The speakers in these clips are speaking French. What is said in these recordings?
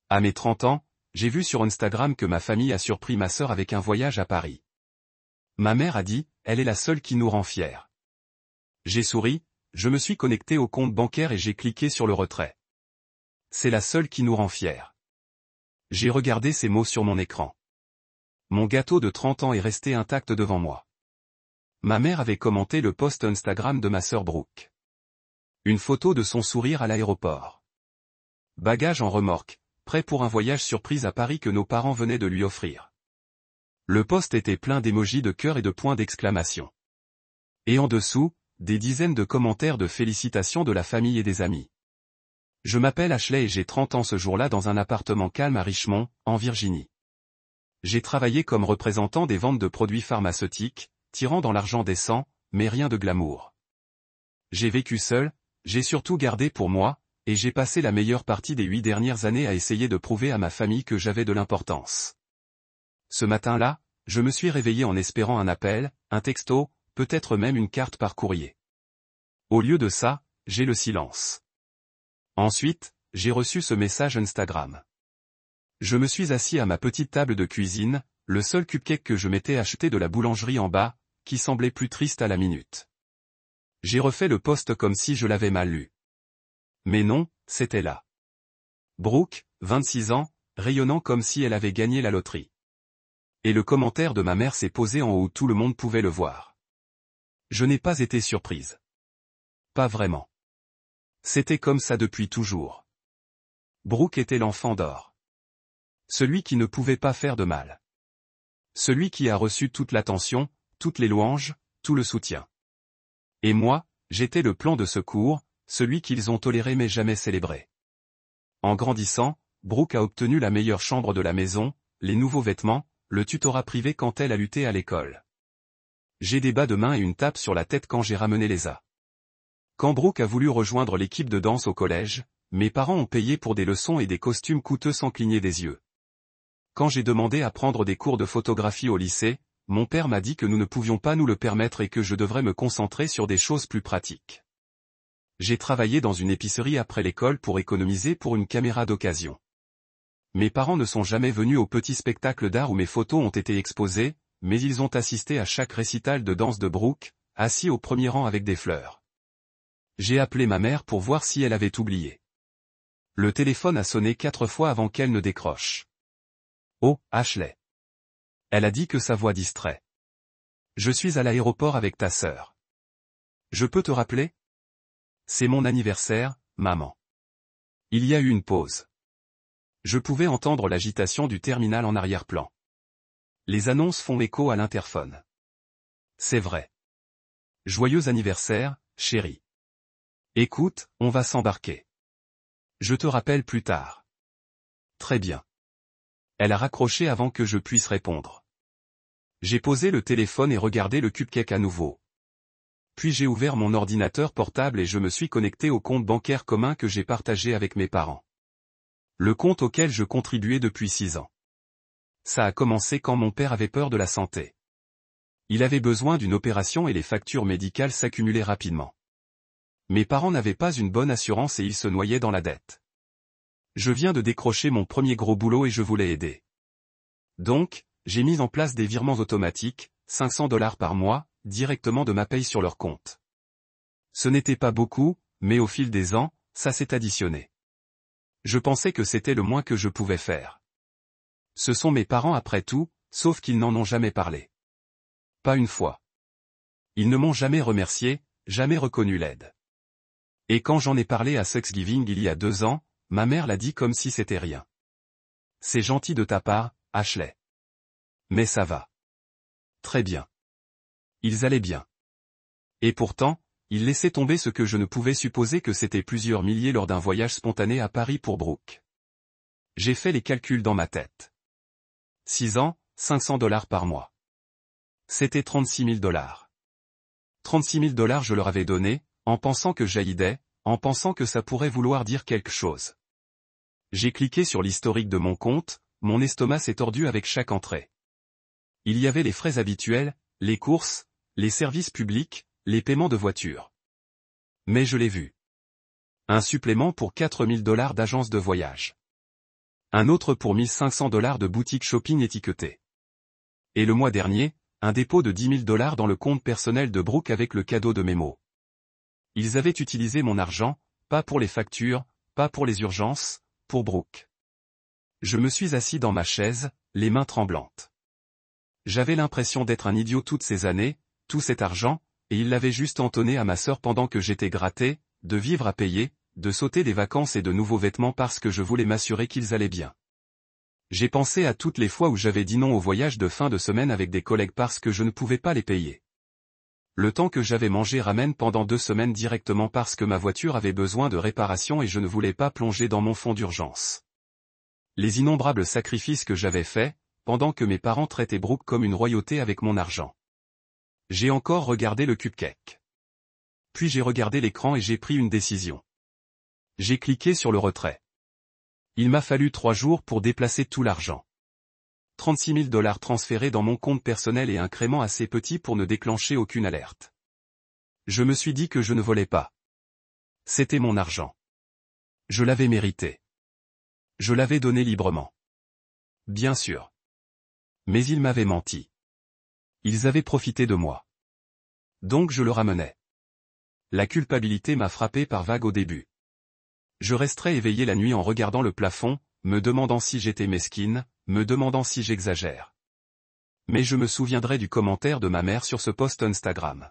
À mes 30 ans, j'ai vu sur Instagram que ma famille a surpris ma sœur avec un voyage à Paris. Ma mère a dit, elle est la seule qui nous rend fiers. J'ai souri, je me suis connecté au compte bancaire et j'ai cliqué sur le retrait. C'est la seule qui nous rend fiers. J'ai regardé ces mots sur mon écran. Mon gâteau de 30 ans est resté intact devant moi. Ma mère avait commenté le post Instagram de ma sœur Brooke. Une photo de son sourire à l'aéroport. Bagages en remorque, prêt pour un voyage surprise à Paris que nos parents venaient de lui offrir. Le post était plein d'émojis de cœur et de points d'exclamation. Et en dessous, des dizaines de commentaires de félicitations de la famille et des amis. Je m'appelle Ashley et j'ai 30 ans ce jour-là dans un appartement calme à Richmond, en Virginie. J'ai travaillé comme représentant des ventes de produits pharmaceutiques, tirant dans l'argent décent, mais rien de glamour. J'ai vécu seul, j'ai surtout gardé pour moi, et j'ai passé la meilleure partie des 8 dernières années à essayer de prouver à ma famille que j'avais de l'importance. Ce matin-là, je me suis réveillé en espérant un appel, un texto, peut-être même une carte par courrier. Au lieu de ça, j'ai le silence. Ensuite, j'ai reçu ce message Instagram. Je me suis assis à ma petite table de cuisine, le seul cupcake que je m'étais acheté de la boulangerie en bas, qui semblait plus triste à la minute. J'ai refait le post comme si je l'avais mal lu. Mais non, c'était là. Brooke, 26 ans, rayonnant comme si elle avait gagné la loterie. Et le commentaire de ma mère s'est posé en haut où tout le monde pouvait le voir. Je n'ai pas été surprise. Pas vraiment. C'était comme ça depuis toujours. Brooke était l'enfant d'or. Celui qui ne pouvait pas faire de mal. Celui qui a reçu toute l'attention, toutes les louanges, tout le soutien. Et moi, j'étais le plan de secours, celui qu'ils ont toléré mais jamais célébré. En grandissant, Brooke a obtenu la meilleure chambre de la maison, les nouveaux vêtements, le tutorat privé quand elle a lutté à l'école. J'ai des bas de main et une tape sur la tête quand j'ai ramené les A. Quand Brooke a voulu rejoindre l'équipe de danse au collège, mes parents ont payé pour des leçons et des costumes coûteux sans cligner des yeux. Quand j'ai demandé à prendre des cours de photographie au lycée, mon père m'a dit que nous ne pouvions pas nous le permettre et que je devrais me concentrer sur des choses plus pratiques. J'ai travaillé dans une épicerie après l'école pour économiser pour une caméra d'occasion. Mes parents ne sont jamais venus au petit spectacle d'art où mes photos ont été exposées, mais ils ont assisté à chaque récital de danse de Brooke, assis au premier rang avec des fleurs. J'ai appelé ma mère pour voir si elle avait oublié. Le téléphone a sonné 4 fois avant qu'elle ne décroche. Oh, Ashley. Elle a dit que sa voix distrait. Je suis à l'aéroport avec ta sœur. Je peux te rappeler? C'est mon anniversaire, maman. Il y a eu une pause. Je pouvais entendre l'agitation du terminal en arrière-plan. Les annonces font écho à l'interphone. C'est vrai. Joyeux anniversaire, chérie. Écoute, on va s'embarquer. Je te rappelle plus tard. Très bien. Elle a raccroché avant que je puisse répondre. J'ai posé le téléphone et regardé le cupcake à nouveau. Puis j'ai ouvert mon ordinateur portable et je me suis connecté au compte bancaire commun que j'ai partagé avec mes parents. Le compte auquel je contribuais depuis 6 ans. Ça a commencé quand mon père avait peur de la santé. Il avait besoin d'une opération et les factures médicales s'accumulaient rapidement. Mes parents n'avaient pas une bonne assurance et ils se noyaient dans la dette. Je viens de décrocher mon premier gros boulot et je voulais aider. Donc, j'ai mis en place des virements automatiques, $500 par mois, directement de ma paye sur leur compte. Ce n'était pas beaucoup, mais au fil des ans, ça s'est additionné. Je pensais que c'était le moins que je pouvais faire. Ce sont mes parents après tout, sauf qu'ils n'en ont jamais parlé. Pas une fois. Ils ne m'ont jamais remercié, jamais reconnu l'aide. Et quand j'en ai parlé à Thanksgiving il y a 2 ans, ma mère l'a dit comme si c'était rien. C'est gentil de ta part, Ashley. Mais ça va. Très bien. Ils allaient bien. Et pourtant, ils laissaient tomber ce que je ne pouvais supposer que c'était plusieurs milliers lors d'un voyage spontané à Paris pour Brooke. J'ai fait les calculs dans ma tête. 6 ans, $500 par mois. C'était $36 000. $36 000 je leur avais donné, en pensant que j'aidais, en pensant que ça pourrait vouloir dire quelque chose. J'ai cliqué sur l'historique de mon compte, mon estomac s'est tordu avec chaque entrée. Il y avait les frais habituels, les courses, les services publics, les paiements de voiture. Mais je l'ai vu. Un supplément pour $4 000 d'agence de voyage. Un autre pour 1500 $ de boutique shopping étiquetée. Et le mois dernier, un dépôt de 10 000 $ dans le compte personnel de Brooke avec le cadeau de Memo. Ils avaient utilisé mon argent, pas pour les factures, pas pour les urgences, pour Brooke. Je me suis assis dans ma chaise, les mains tremblantes. J'avais l'impression d'être un idiot toutes ces années, tout cet argent, et il l'avait juste entonné à ma sœur pendant que j'étais gratté, de vivre à payer, de sauter des vacances et de nouveaux vêtements parce que je voulais m'assurer qu'ils allaient bien. J'ai pensé à toutes les fois où j'avais dit non au voyage de fin de semaine avec des collègues parce que je ne pouvais pas les payer. Le temps que j'avais mangé ramen pendant 2 semaines directement parce que ma voiture avait besoin de réparation et je ne voulais pas plonger dans mon fonds d'urgence. Les innombrables sacrifices que j'avais faits, pendant que mes parents traitaient Brooke comme une royauté avec mon argent. J'ai encore regardé le cupcake. Puis j'ai regardé l'écran et j'ai pris une décision. J'ai cliqué sur le retrait. Il m'a fallu 3 jours pour déplacer tout l'argent. 36 000 $ transférés dans mon compte personnel et un crément assez petit pour ne déclencher aucune alerte. Je me suis dit que je ne volais pas. C'était mon argent. Je l'avais mérité. Je l'avais donné librement. Bien sûr. Mais ils m'avaient menti. Ils avaient profité de moi. Donc je le ramenais. La culpabilité m'a frappé par vagues au début. Je resterais éveillé la nuit en regardant le plafond, me demandant si j'étais mesquine, me demandant si j'exagère. Mais je me souviendrai du commentaire de ma mère sur ce post Instagram.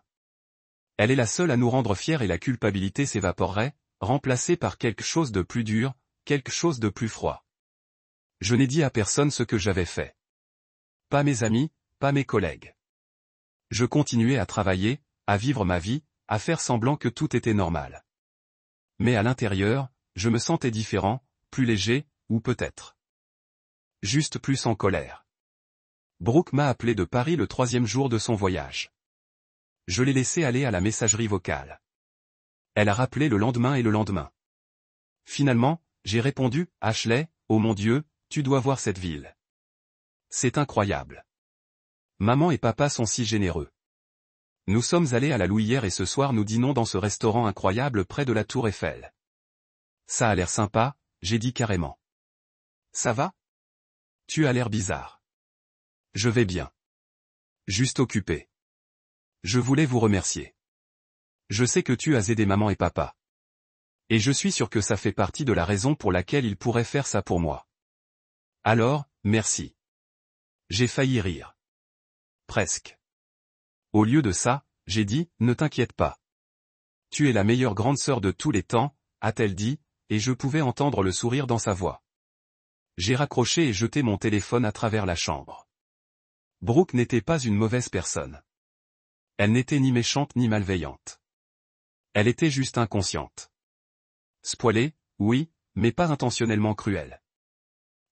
Elle est la seule à nous rendre fiers et la culpabilité s'évaporerait, remplacée par quelque chose de plus dur, quelque chose de plus froid. Je n'ai dit à personne ce que j'avais fait. Pas mes amis, pas mes collègues. Je continuais à travailler, à vivre ma vie, à faire semblant que tout était normal. Mais à l'intérieur, je me sentais différent, plus léger, ou peut-être juste plus en colère. Brooke m'a appelé de Paris le 3e jour de son voyage. Je l'ai laissé aller à la messagerie vocale. Elle a rappelé le lendemain et le lendemain. Finalement, j'ai répondu, « Ashley, oh mon Dieu, tu dois voir cette ville. C'est incroyable. Maman et papa sont si généreux. Nous sommes allés à la Louvière et ce soir nous dînons dans ce restaurant incroyable près de la Tour Eiffel. Ça a l'air sympa, j'ai dit carrément. Ça va? Tu as l'air bizarre. Je vais bien. Juste occupé. Je voulais vous remercier. Je sais que tu as aidé maman et papa. Et je suis sûr que ça fait partie de la raison pour laquelle ils pourraient faire ça pour moi. Alors, merci. J'ai failli rire. Presque. Au lieu de ça, j'ai dit, ne t'inquiète pas. Tu es la meilleure grande sœur de tous les temps, a-t-elle dit, et je pouvais entendre le sourire dans sa voix. J'ai raccroché et jeté mon téléphone à travers la chambre. Brooke n'était pas une mauvaise personne. Elle n'était ni méchante ni malveillante. Elle était juste inconsciente. Spoilée, oui, mais pas intentionnellement cruelle.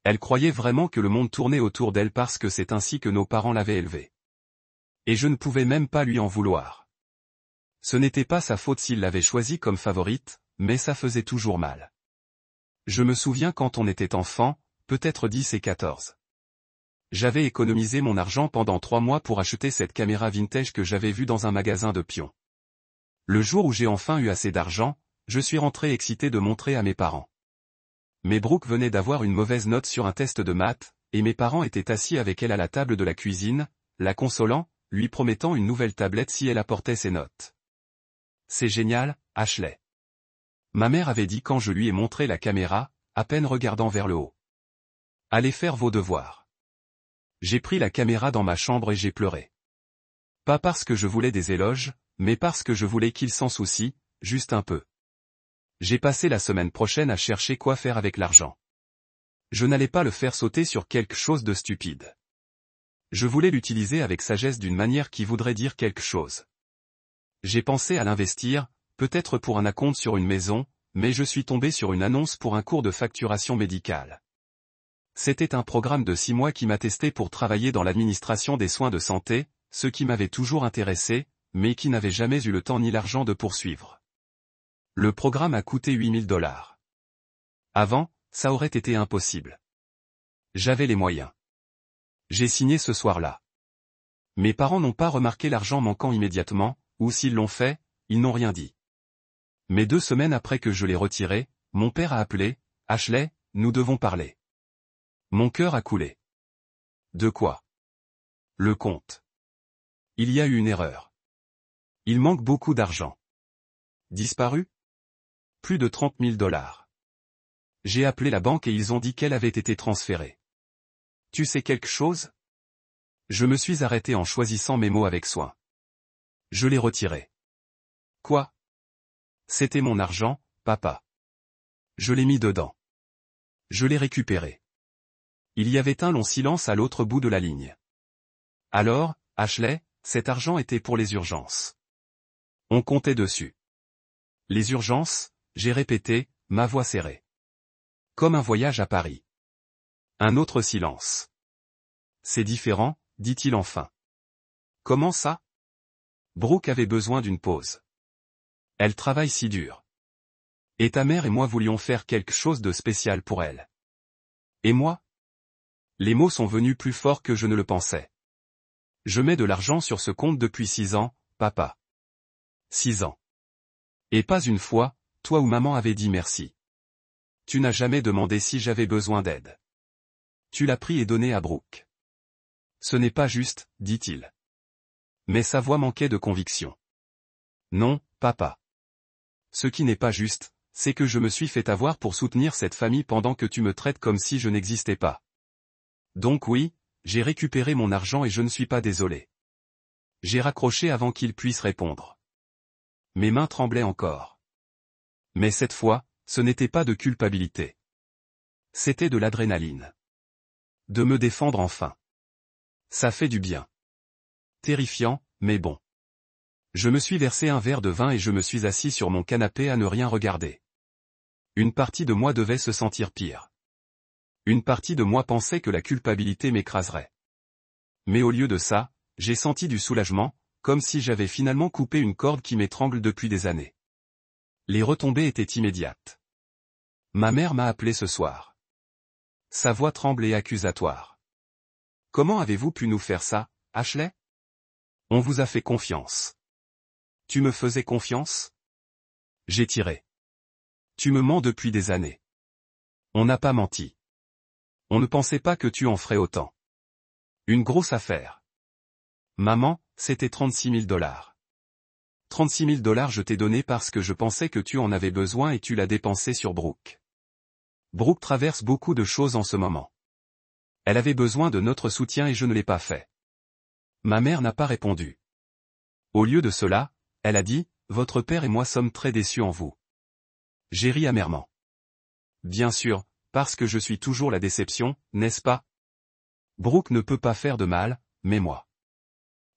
Elle croyait vraiment que le monde tournait autour d'elle parce que c'est ainsi que nos parents l'avaient élevée. Et je ne pouvais même pas lui en vouloir. Ce n'était pas sa faute s'il l'avait choisie comme favorite, mais ça faisait toujours mal. Je me souviens quand on était enfant, peut-être 10 et 14. J'avais économisé mon argent pendant 3 mois pour acheter cette caméra vintage que j'avais vue dans un magasin de pions. Le jour où j'ai enfin eu assez d'argent, je suis rentré excité de montrer à mes parents. Mais Brooke venait d'avoir une mauvaise note sur un test de maths, et mes parents étaient assis avec elle à la table de la cuisine, la consolant, lui promettant une nouvelle tablette si elle apportait ses notes. C'est génial, Ashley. Ma mère avait dit quand je lui ai montré la caméra, à peine regardant vers le haut. Allez faire vos devoirs. J'ai pris la caméra dans ma chambre et j'ai pleuré. Pas parce que je voulais des éloges, mais parce que je voulais qu'il s'en soucie, juste un peu. J'ai passé la semaine prochaine à chercher quoi faire avec l'argent. Je n'allais pas le faire sauter sur quelque chose de stupide. Je voulais l'utiliser avec sagesse d'une manière qui voudrait dire quelque chose. J'ai pensé à l'investir, peut-être pour un acompte sur une maison, mais je suis tombé sur une annonce pour un cours de facturation médicale. C'était un programme de 6 mois qui m'a testé pour travailler dans l'administration des soins de santé, ce qui m'avait toujours intéressé, mais qui n'avait jamais eu le temps ni l'argent de poursuivre. Le programme a coûté 8 000 $. Avant, ça aurait été impossible. J'avais les moyens. J'ai signé ce soir-là. Mes parents n'ont pas remarqué l'argent manquant immédiatement, ou s'ils l'ont fait, ils n'ont rien dit. Mais 2 semaines après que je l'ai retiré, mon père a appelé, « Ashley, nous devons parler. » Mon cœur a coulé. De quoi? Le compte. Il y a eu une erreur. Il manque beaucoup d'argent. Disparu? Plus de 30 000 $. J'ai appelé la banque et ils ont dit qu'elle avait été transférée. Tu sais quelque chose? Je me suis arrêté en choisissant mes mots avec soin. Je l'ai retiré. Quoi? C'était mon argent, papa. Je l'ai mis dedans. Je l'ai récupéré. Il y avait un long silence à l'autre bout de la ligne. Alors, Ashley, cet argent était pour les urgences. On comptait dessus. Les urgences, j'ai répété, ma voix serrée. Comme un voyage à Paris. Un autre silence. C'est différent, dit-il enfin. Comment ça? Brooke avait besoin d'une pause. Elle travaille si dur. Et ta mère et moi voulions faire quelque chose de spécial pour elle. Et moi? Les mots sont venus plus forts que je ne le pensais. Je mets de l'argent sur ce compte depuis 6 ans, papa. 6 ans. Et pas une fois, toi ou maman avait dit merci. Tu n'as jamais demandé si j'avais besoin d'aide. Tu l'as pris et donné à Brooke. Ce n'est pas juste, dit-il. Mais sa voix manquait de conviction. Non, papa. Ce qui n'est pas juste, c'est que je me suis fait avoir pour soutenir cette famille pendant que tu me traites comme si je n'existais pas. Donc oui, j'ai récupéré mon argent et je ne suis pas désolé. J'ai raccroché avant qu'il puisse répondre. Mes mains tremblaient encore. Mais cette fois, ce n'était pas de culpabilité. C'était de l'adrénaline. De me défendre enfin. Ça fait du bien. Terrifiant, mais bon. Je me suis versé un verre de vin et je me suis assis sur mon canapé à ne rien regarder. Une partie de moi devait se sentir pire. Une partie de moi pensait que la culpabilité m'écraserait. Mais au lieu de ça, j'ai senti du soulagement, comme si j'avais finalement coupé une corde qui m'étrangle depuis des années. Les retombées étaient immédiates. Ma mère m'a appelé ce soir. Sa voix tremblait accusatoire. Comment avez-vous pu nous faire ça, Ashley? On vous a fait confiance. Tu me faisais confiance? J'ai tiré. Tu me mens depuis des années. On n'a pas menti. On ne pensait pas que tu en ferais autant. Une grosse affaire. Maman, c'était 36 000 $. 36 000 $ je t'ai donné parce que je pensais que tu en avais besoin et tu l'as dépensé sur Brooke. Brooke traverse beaucoup de choses en ce moment. Elle avait besoin de notre soutien et je ne l'ai pas fait. Ma mère n'a pas répondu. Au lieu de cela, elle a dit, votre père et moi sommes très déçus en vous. J'ai ri amèrement. Bien sûr, parce que je suis toujours la déception, n'est-ce pas? Brooke ne peut pas faire de mal, mais moi.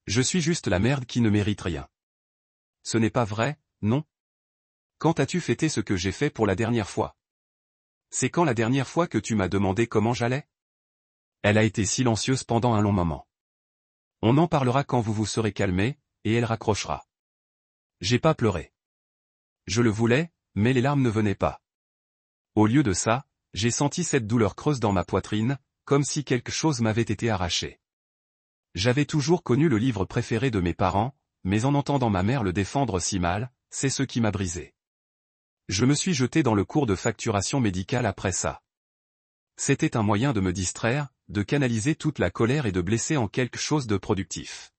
Je suis juste la merde qui ne mérite rien. Ce n'est pas vrai, non? Quand as-tu fêté ce que j'ai fait pour la dernière fois? C'est quand la dernière fois que tu m'as demandé comment j'allais? Elle a été silencieuse pendant un long moment. On en parlera quand vous vous serez calmé, et elle raccrochera. J'ai pas pleuré. Je le voulais, mais les larmes ne venaient pas. Au lieu de ça, j'ai senti cette douleur creuse dans ma poitrine, comme si quelque chose m'avait été arraché. J'avais toujours connu le livre préféré de mes parents, mais en entendant ma mère le défendre si mal, c'est ce qui m'a brisé. Je me suis jeté dans le cours de facturation médicale après ça. C'était un moyen de me distraire, de canaliser toute la colère et de blesser en quelque chose de productif.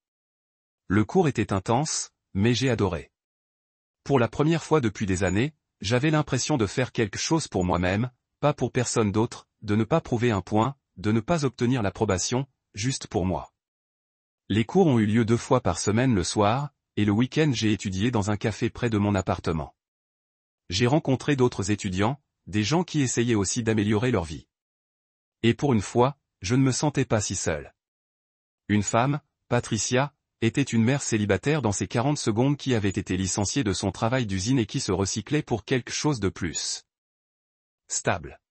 Le cours était intense, mais j'ai adoré. Pour la première fois depuis des années, j'avais l'impression de faire quelque chose pour moi-même, pas pour personne d'autre, de ne pas prouver un point, de ne pas obtenir l'approbation, juste pour moi. Les cours ont eu lieu 2 fois par semaine le soir, et le week-end j'ai étudié dans un café près de mon appartement. J'ai rencontré d'autres étudiants, des gens qui essayaient aussi d'améliorer leur vie. Et pour une fois, je ne me sentais pas si seul. Une femme, Patricia, était une mère célibataire dans ses 40 secondes qui avait été licenciée de son travail d'usine et qui se recyclait pour quelque chose de plus stable.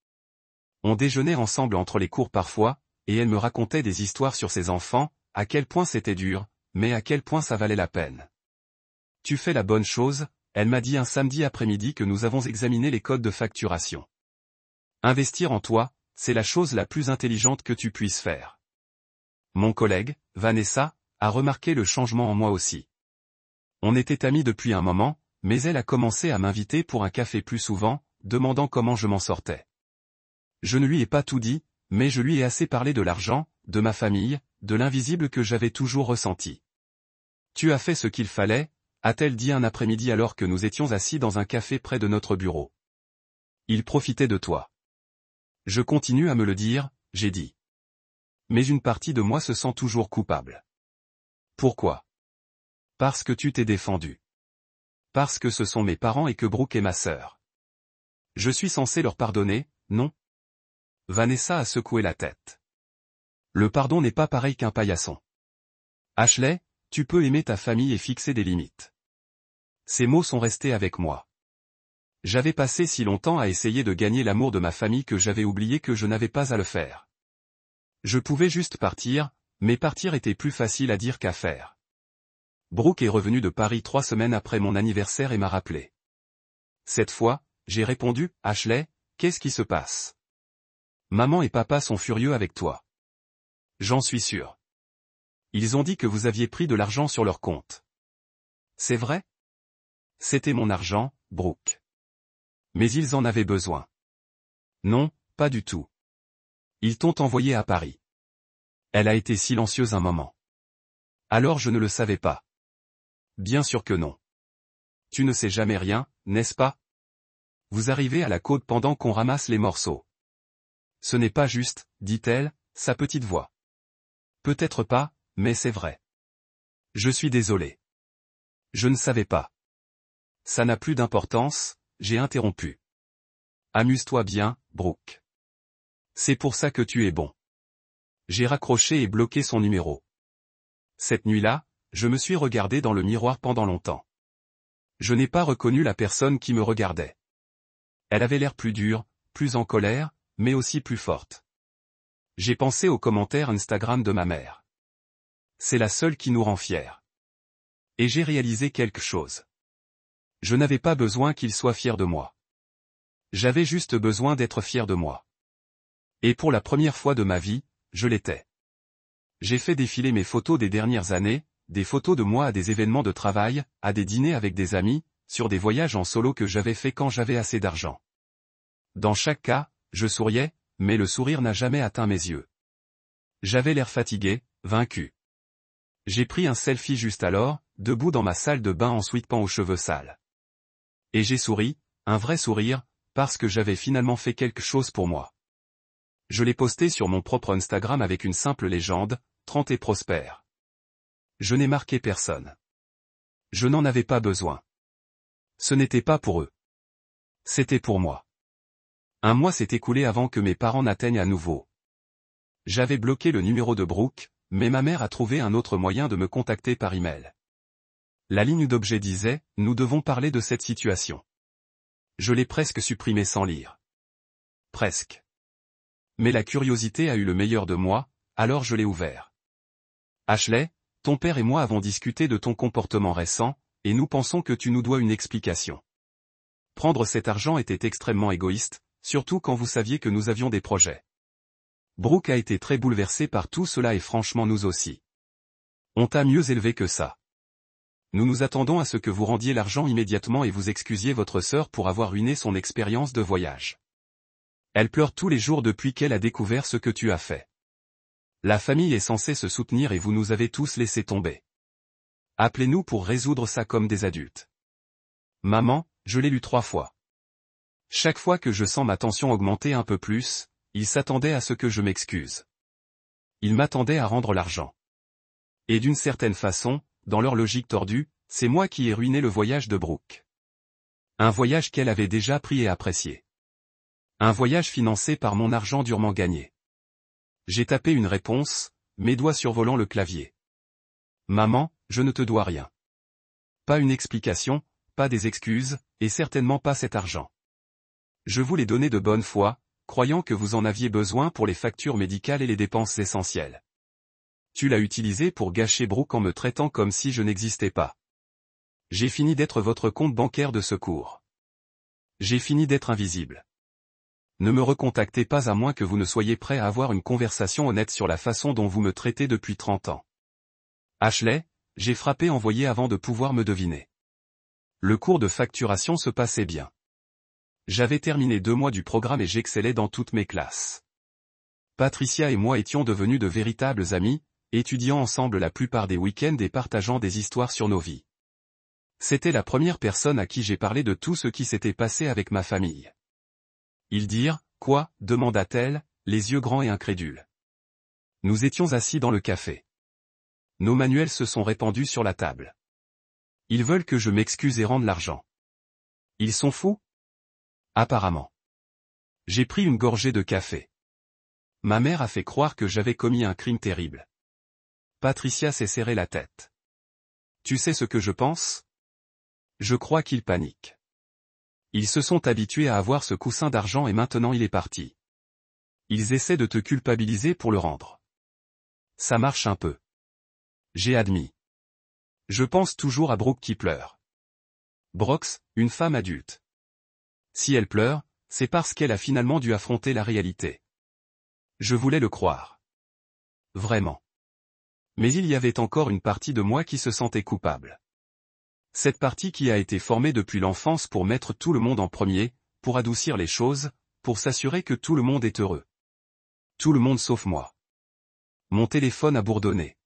On déjeunait ensemble entre les cours parfois, et elle me racontait des histoires sur ses enfants, à quel point c'était dur, mais à quel point ça valait la peine. Tu fais la bonne chose, elle m'a dit un samedi après-midi que nous avons examiné les codes de facturation. Investir en toi, c'est la chose la plus intelligente que tu puisses faire. Mon collègue, Vanessa, a remarqué le changement en moi aussi. On était amis depuis un moment, mais elle a commencé à m'inviter pour un café plus souvent, demandant comment je m'en sortais. Je ne lui ai pas tout dit, mais je lui ai assez parlé de l'argent, de ma famille, de l'invisible que j'avais toujours ressenti. Tu as fait ce qu'il fallait, a-t-elle dit un après-midi alors que nous étions assis dans un café près de notre bureau. Il profitait de toi. Je continue à me le dire, j'ai dit. Mais une partie de moi se sent toujours coupable. Pourquoi? Parce que tu t'es défendu. Parce que ce sont mes parents et que Brooke est ma sœur. Je suis censé leur pardonner, non? Vanessa a secoué la tête. Le pardon n'est pas pareil qu'un paillasson. Ashley, tu peux aimer ta famille et fixer des limites. Ces mots sont restés avec moi. J'avais passé si longtemps à essayer de gagner l'amour de ma famille que j'avais oublié que je n'avais pas à le faire. Je pouvais juste partir, mais partir était plus facile à dire qu'à faire. Brooke est revenu de Paris 3 semaines après mon anniversaire et m'a rappelé. Cette fois, j'ai répondu, Ashley, qu'est-ce qui se passe? Maman et papa sont furieux avec toi. J'en suis sûr. Ils ont dit que vous aviez pris de l'argent sur leur compte. C'est vrai? C'était mon argent, Brooke. Mais ils en avaient besoin. Non, pas du tout. Ils t'ont envoyé à Paris. Elle a été silencieuse un moment. Alors je ne le savais pas. Bien sûr que non. Tu ne sais jamais rien, n'est-ce pas? Vous arrivez à la côte pendant qu'on ramasse les morceaux. Ce n'est pas juste, dit-elle, sa petite voix. Peut-être pas, mais c'est vrai. Je suis désolé. Je ne savais pas. Ça n'a plus d'importance, j'ai interrompu. Amuse-toi bien, Brooke. C'est pour ça que tu es bon. J'ai raccroché et bloqué son numéro. Cette nuit-là, je me suis regardé dans le miroir pendant longtemps. Je n'ai pas reconnu la personne qui me regardait. Elle avait l'air plus dure, plus en colère, mais aussi plus forte. J'ai pensé aux commentaires Instagram de ma mère. C'est la seule qui nous rend fiers. Et j'ai réalisé quelque chose. Je n'avais pas besoin qu'il soit fier de moi. J'avais juste besoin d'être fier de moi. Et pour la première fois de ma vie, je l'étais. J'ai fait défiler mes photos des dernières années, des photos de moi à des événements de travail, à des dîners avec des amis, sur des voyages en solo que j'avais fait quand j'avais assez d'argent. Dans chaque cas, je souriais, mais le sourire n'a jamais atteint mes yeux. J'avais l'air fatigué, vaincu. J'ai pris un selfie juste alors, debout dans ma salle de bain en sweatpants aux cheveux sales. Et j'ai souri, un vrai sourire, parce que j'avais finalement fait quelque chose pour moi. Je l'ai posté sur mon propre Instagram avec une simple légende, 30 et prospère. Je n'ai marqué personne. Je n'en avais pas besoin. Ce n'était pas pour eux. C'était pour moi. Un mois s'est écoulé avant que mes parents n'atteignent à nouveau. J'avais bloqué le numéro de Brooke, mais ma mère a trouvé un autre moyen de me contacter par email. La ligne d'objet disait, nous devons parler de cette situation. Je l'ai presque supprimé sans lire. Presque. Mais la curiosité a eu le meilleur de moi, alors je l'ai ouvert. Ashley, ton père et moi avons discuté de ton comportement récent, et nous pensons que tu nous dois une explication. Prendre cet argent était extrêmement égoïste, surtout quand vous saviez que nous avions des projets. Brooke a été très bouleversée par tout cela et franchement nous aussi. On t'a mieux élevé que ça. Nous nous attendons à ce que vous rendiez l'argent immédiatement et vous excusiez votre sœur pour avoir ruiné son expérience de voyage. Elle pleure tous les jours depuis qu'elle a découvert ce que tu as fait. La famille est censée se soutenir et vous nous avez tous laissé tomber. Appelez-nous pour résoudre ça comme des adultes. Maman, je l'ai lu 3 fois. Chaque fois que je sens ma tension augmenter un peu plus, il s'attendait à ce que je m'excuse. Il m'attendait à rendre l'argent. Et d'une certaine façon, dans leur logique tordue, c'est moi qui ai ruiné le voyage de Brooke. Un voyage qu'elle avait déjà pris et apprécié. Un voyage financé par mon argent durement gagné. J'ai tapé une réponse, mes doigts survolant le clavier. Maman, je ne te dois rien. Pas une explication, pas des excuses, et certainement pas cet argent. Je vous l'ai donné de bonne foi, croyant que vous en aviez besoin pour les factures médicales et les dépenses essentielles. Tu l'as utilisé pour gâcher Brooke en me traitant comme si je n'existais pas. J'ai fini d'être votre compte bancaire de secours. J'ai fini d'être invisible. Ne me recontactez pas à moins que vous ne soyez prêt à avoir une conversation honnête sur la façon dont vous me traitez depuis 30 ans. Ashley, j'ai frappé envoyé avant de pouvoir me deviner. Le cours de facturation se passait bien. J'avais terminé 2 mois du programme et j'excellais dans toutes mes classes. Patricia et moi étions devenus de véritables amis, étudiant ensemble la plupart des week-ends et partageant des histoires sur nos vies. C'était la première personne à qui j'ai parlé de tout ce qui s'était passé avec ma famille. Ils dirent, « Quoi ?» demanda-t-elle, les yeux grands et incrédules. Nous étions assis dans le café. Nos manuels se sont répandus sur la table. Ils veulent que je m'excuse et rende l'argent. Ils sont fous? Apparemment. J'ai pris une gorgée de café. Ma mère a fait croire que j'avais commis un crime terrible. Patricia s'est serré la tête. Tu sais ce que je pense? Je crois qu'ils paniquent. Ils se sont habitués à avoir ce coussin d'argent et maintenant il est parti. Ils essaient de te culpabiliser pour le rendre. Ça marche un peu. J'ai admis. Je pense toujours à Brooke qui pleure. Brox, une femme adulte. Si elle pleure, c'est parce qu'elle a finalement dû affronter la réalité. Je voulais le croire. Vraiment. Mais il y avait encore une partie de moi qui se sentait coupable. Cette partie qui a été formée depuis l'enfance pour mettre tout le monde en premier, pour adoucir les choses, pour s'assurer que tout le monde est heureux. Tout le monde sauf moi. Mon téléphone a bourdonné.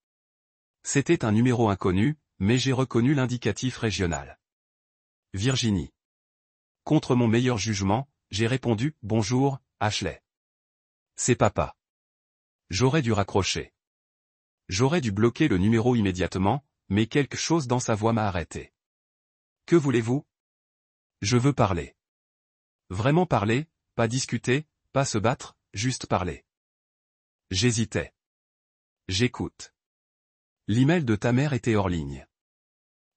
C'était un numéro inconnu, mais j'ai reconnu l'indicatif régional. Virginie. Contre mon meilleur jugement, j'ai répondu « Bonjour, Ashley. » C'est papa. J'aurais dû raccrocher. J'aurais dû bloquer le numéro immédiatement, mais quelque chose dans sa voix m'a arrêté. Que voulez-vous? Je veux parler. Vraiment parler, pas discuter, pas se battre, juste parler. J'hésitais. J'écoute. L'email de ta mère était hors ligne.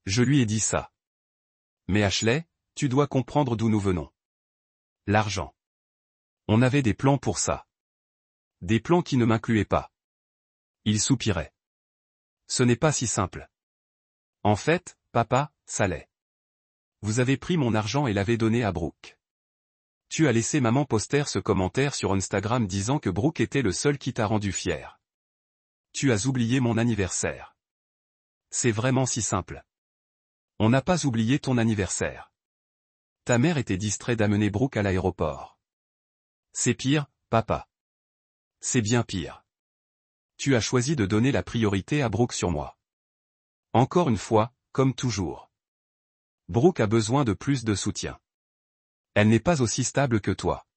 Je lui ai dit ça. Mais Ashley, tu dois comprendre d'où nous venons. L'argent. On avait des plans pour ça. Des plans qui ne m'incluaient pas. Il soupirait. Ce n'est pas si simple. En fait, papa, ça l'est. Vous avez pris mon argent et l'avez donné à Brooke. Tu as laissé maman poster ce commentaire sur Instagram disant que Brooke était le seul qui t'a rendu fier. Tu as oublié mon anniversaire. C'est vraiment si simple. On n'a pas oublié ton anniversaire. Ta mère était distraite d'amener Brooke à l'aéroport. C'est pire, papa. C'est bien pire. Tu as choisi de donner la priorité à Brooke sur moi. Encore une fois, comme toujours. Brooke a besoin de plus de soutien. Elle n'est pas aussi stable que toi.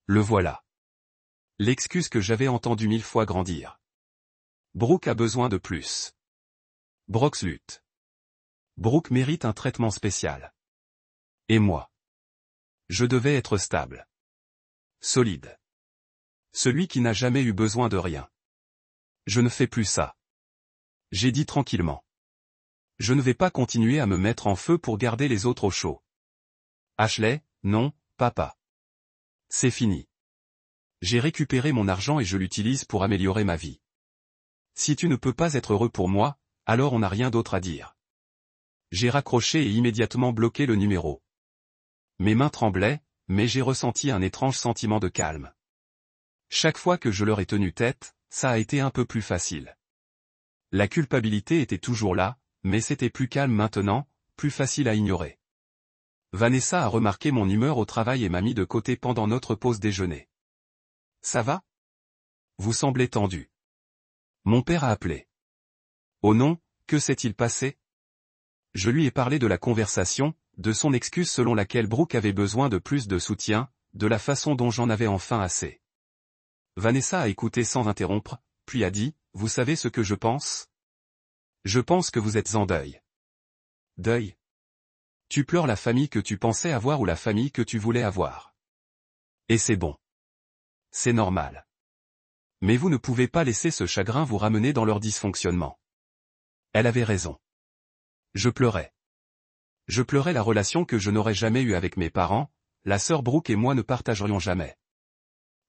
Le voilà. L'excuse que j'avais entendue 1000 fois grandir. Brooke a besoin de plus. Brox lutte. Brooke mérite un traitement spécial. Et moi? Je devais être stable. Solide. Celui qui n'a jamais eu besoin de rien. Je ne fais plus ça. J'ai dit tranquillement. Je ne vais pas continuer à me mettre en feu pour garder les autres au chaud. Ashley, non, papa. C'est fini. J'ai récupéré mon argent et je l'utilise pour améliorer ma vie. Si tu ne peux pas être heureux pour moi, alors on n'a rien d'autre à dire. J'ai raccroché et immédiatement bloqué le numéro. Mes mains tremblaient, mais j'ai ressenti un étrange sentiment de calme. Chaque fois que je leur ai tenu tête, ça a été un peu plus facile. La culpabilité était toujours là, mais c'était plus calme maintenant, plus facile à ignorer. Vanessa a remarqué mon humeur au travail et m'a mis de côté pendant notre pause déjeuner. Ça va? Vous semblez tendu. Mon père a appelé. Oh non, que s'est-il passé? Je lui ai parlé de la conversation, de son excuse selon laquelle Brooke avait besoin de plus de soutien, de la façon dont j'en avais enfin assez. Vanessa a écouté sans interrompre, puis a dit, vous savez ce que je pense? Je pense que vous êtes en deuil. Deuil? Tu pleures la famille que tu pensais avoir ou la famille que tu voulais avoir. Et c'est bon. C'est normal. Mais vous ne pouvez pas laisser ce chagrin vous ramener dans leur dysfonctionnement. Elle avait raison. Je pleurais. Je pleurais la relation que je n'aurais jamais eue avec mes parents, la sœur Brooke et moi ne partagerions jamais.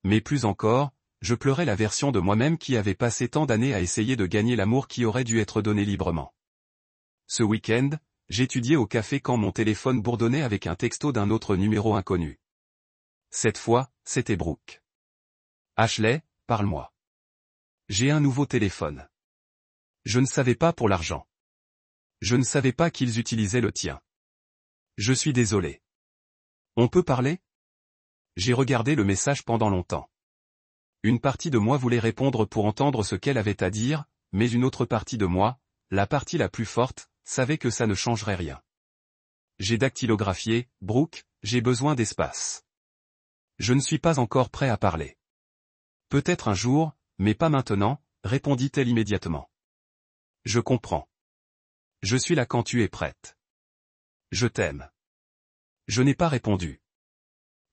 Mais plus encore, je pleurais la version de moi-même qui avait passé tant d'années à essayer de gagner l'amour qui aurait dû être donné librement. Ce week-end, j'étudiais au café quand mon téléphone bourdonnait avec un texto d'un autre numéro inconnu. Cette fois, c'était Brooke. Ashley, parle-moi. J'ai un nouveau téléphone. Je ne savais pas pour l'argent. Je ne savais pas qu'ils utilisaient le tien. Je suis désolé. On peut parler? J'ai regardé le message pendant longtemps. Une partie de moi voulait répondre pour entendre ce qu'elle avait à dire, mais une autre partie de moi, la partie la plus forte, savait que ça ne changerait rien. J'ai dactylographié, Brooke, j'ai besoin d'espace. Je ne suis pas encore prêt à parler. Peut-être un jour, mais pas maintenant, répondit-elle immédiatement. Je comprends. Je suis là quand tu es prête. Je t'aime. Je n'ai pas répondu.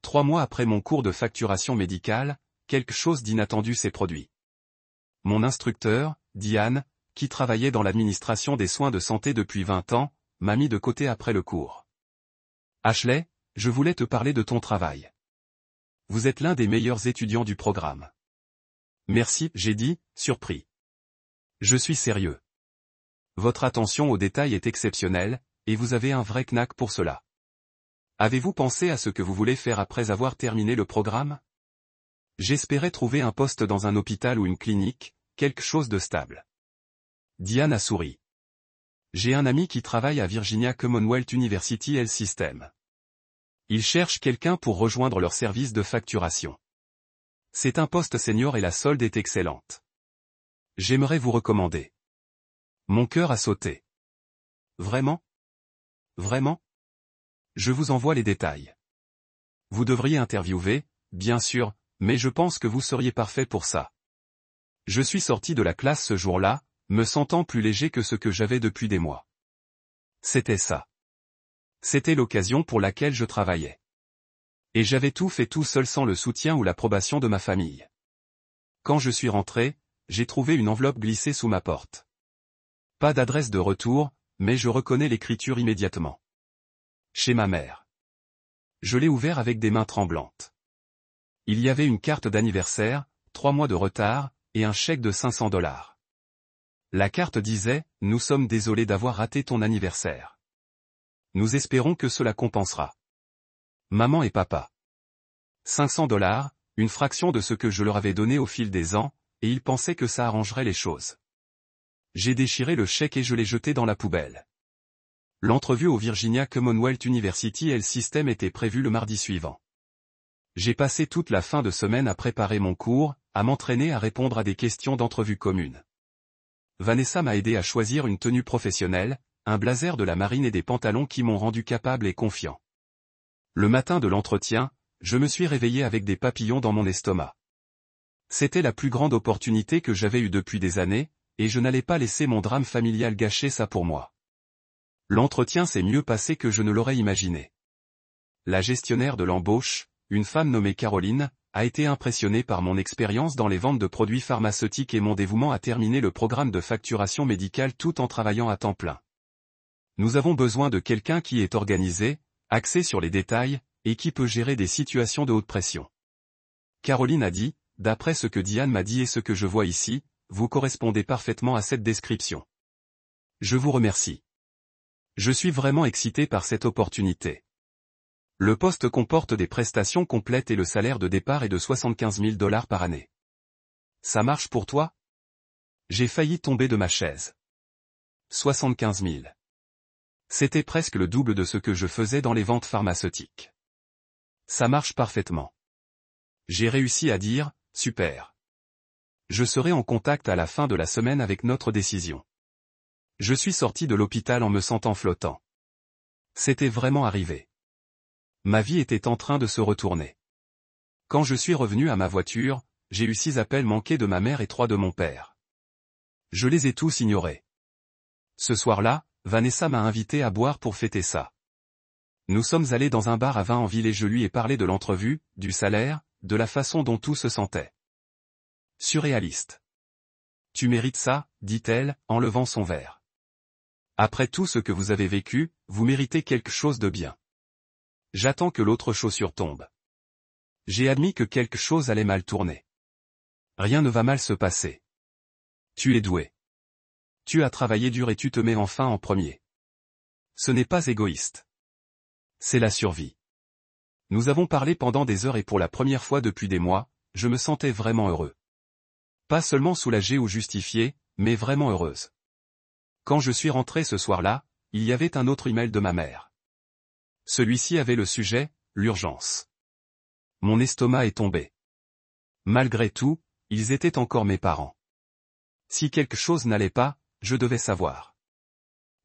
3 mois après mon cours de facturation médicale, quelque chose d'inattendu s'est produit. Mon instructeur, Diane, qui travaillait dans l'administration des soins de santé depuis 20 ans, m'a mis de côté après le cours. Ashley, je voulais te parler de ton travail. Vous êtes l'un des meilleurs étudiants du programme. Merci, j'ai dit, surpris. Je suis sérieux. Votre attention aux détails est exceptionnelle, et vous avez un vrai knack pour cela. Avez-vous pensé à ce que vous voulez faire après avoir terminé le programme? J'espérais trouver un poste dans un hôpital ou une clinique, quelque chose de stable. Diane a souri. J'ai un ami qui travaille à Virginia Commonwealth University Health System. Il cherche quelqu'un pour rejoindre leur service de facturation. C'est un poste senior et la solde est excellente. J'aimerais vous recommander. Mon cœur a sauté. Vraiment? Vraiment? Je vous envoie les détails. Vous devriez interviewer, bien sûr, mais je pense que vous seriez parfait pour ça. Je suis sorti de la classe ce jour-là, me sentant plus léger que ce que j'avais depuis des mois. C'était ça. C'était l'occasion pour laquelle je travaillais. Et j'avais tout fait tout seul sans le soutien ou l'approbation de ma famille. Quand je suis rentré, j'ai trouvé une enveloppe glissée sous ma porte. Pas d'adresse de retour, mais je reconnais l'écriture immédiatement. Chez ma mère. Je l'ai ouvert avec des mains tremblantes. Il y avait une carte d'anniversaire, 3 mois de retard, et un chèque de $500. La carte disait « Nous sommes désolés d'avoir raté ton anniversaire. Nous espérons que cela compensera. Maman et papa. $500, une fraction de ce que je leur avais donné au fil des ans, et ils pensaient que ça arrangerait les choses. J'ai déchiré le chèque et je l'ai jeté dans la poubelle. L'entrevue au Virginia Commonwealth University Health System était prévue le mardi suivant. J'ai passé toute la fin de semaine à préparer mon cours, à m'entraîner à répondre à des questions d'entrevue communes. Vanessa m'a aidé à choisir une tenue professionnelle, un blazer de la marine et des pantalons qui m'ont rendu capable et confiant. Le matin de l'entretien, je me suis réveillé avec des papillons dans mon estomac. C'était la plus grande opportunité que j'avais eue depuis des années, et je n'allais pas laisser mon drame familial gâcher ça pour moi. L'entretien s'est mieux passé que je ne l'aurais imaginé. La gestionnaire de l'embauche, une femme nommée Caroline, a été impressionnée par mon expérience dans les ventes de produits pharmaceutiques et mon dévouement à terminer le programme de facturation médicale tout en travaillant à temps plein. Nous avons besoin de quelqu'un qui est organisé, axé sur les détails, et qui peut gérer des situations de haute pression. Caroline a dit, d'après ce que Diane m'a dit et ce que je vois ici, vous correspondez parfaitement à cette description. Je vous remercie. Je suis vraiment excité par cette opportunité. Le poste comporte des prestations complètes et le salaire de départ est de $75 000 par année. Ça marche pour toi? J'ai failli tomber de ma chaise. 75 000. C'était presque le double de ce que je faisais dans les ventes pharmaceutiques. Ça marche parfaitement. J'ai réussi à dire, super. Je serai en contact à la fin de la semaine avec notre décision. Je suis sorti de l'hôpital en me sentant flottant. C'était vraiment arrivé. Ma vie était en train de se retourner. Quand je suis revenu à ma voiture, j'ai eu 6 appels manqués de ma mère et 3 de mon père. Je les ai tous ignorés. Ce soir-là, Vanessa m'a invité à boire pour fêter ça. Nous sommes allés dans un bar à vin en ville et je lui ai parlé de l'entrevue, du salaire, de la façon dont tout se sentait. Surréaliste. Tu mérites ça, dit-elle, en levant son verre. Après tout ce que vous avez vécu, vous méritez quelque chose de bien. J'attends que l'autre chaussure tombe. J'ai admis que quelque chose allait mal tourner. Rien ne va mal se passer. Tu es doué. Tu as travaillé dur et tu te mets enfin en premier. Ce n'est pas égoïste. C'est la survie. Nous avons parlé pendant des heures et pour la première fois depuis des mois, je me sentais vraiment heureux. Pas seulement soulagé ou justifié, mais vraiment heureuse. Quand je suis rentré ce soir-là, il y avait un autre email de ma mère. Celui-ci avait le sujet, l'urgence. Mon estomac est tombé. Malgré tout, ils étaient encore mes parents. Si quelque chose n'allait pas, je devais savoir.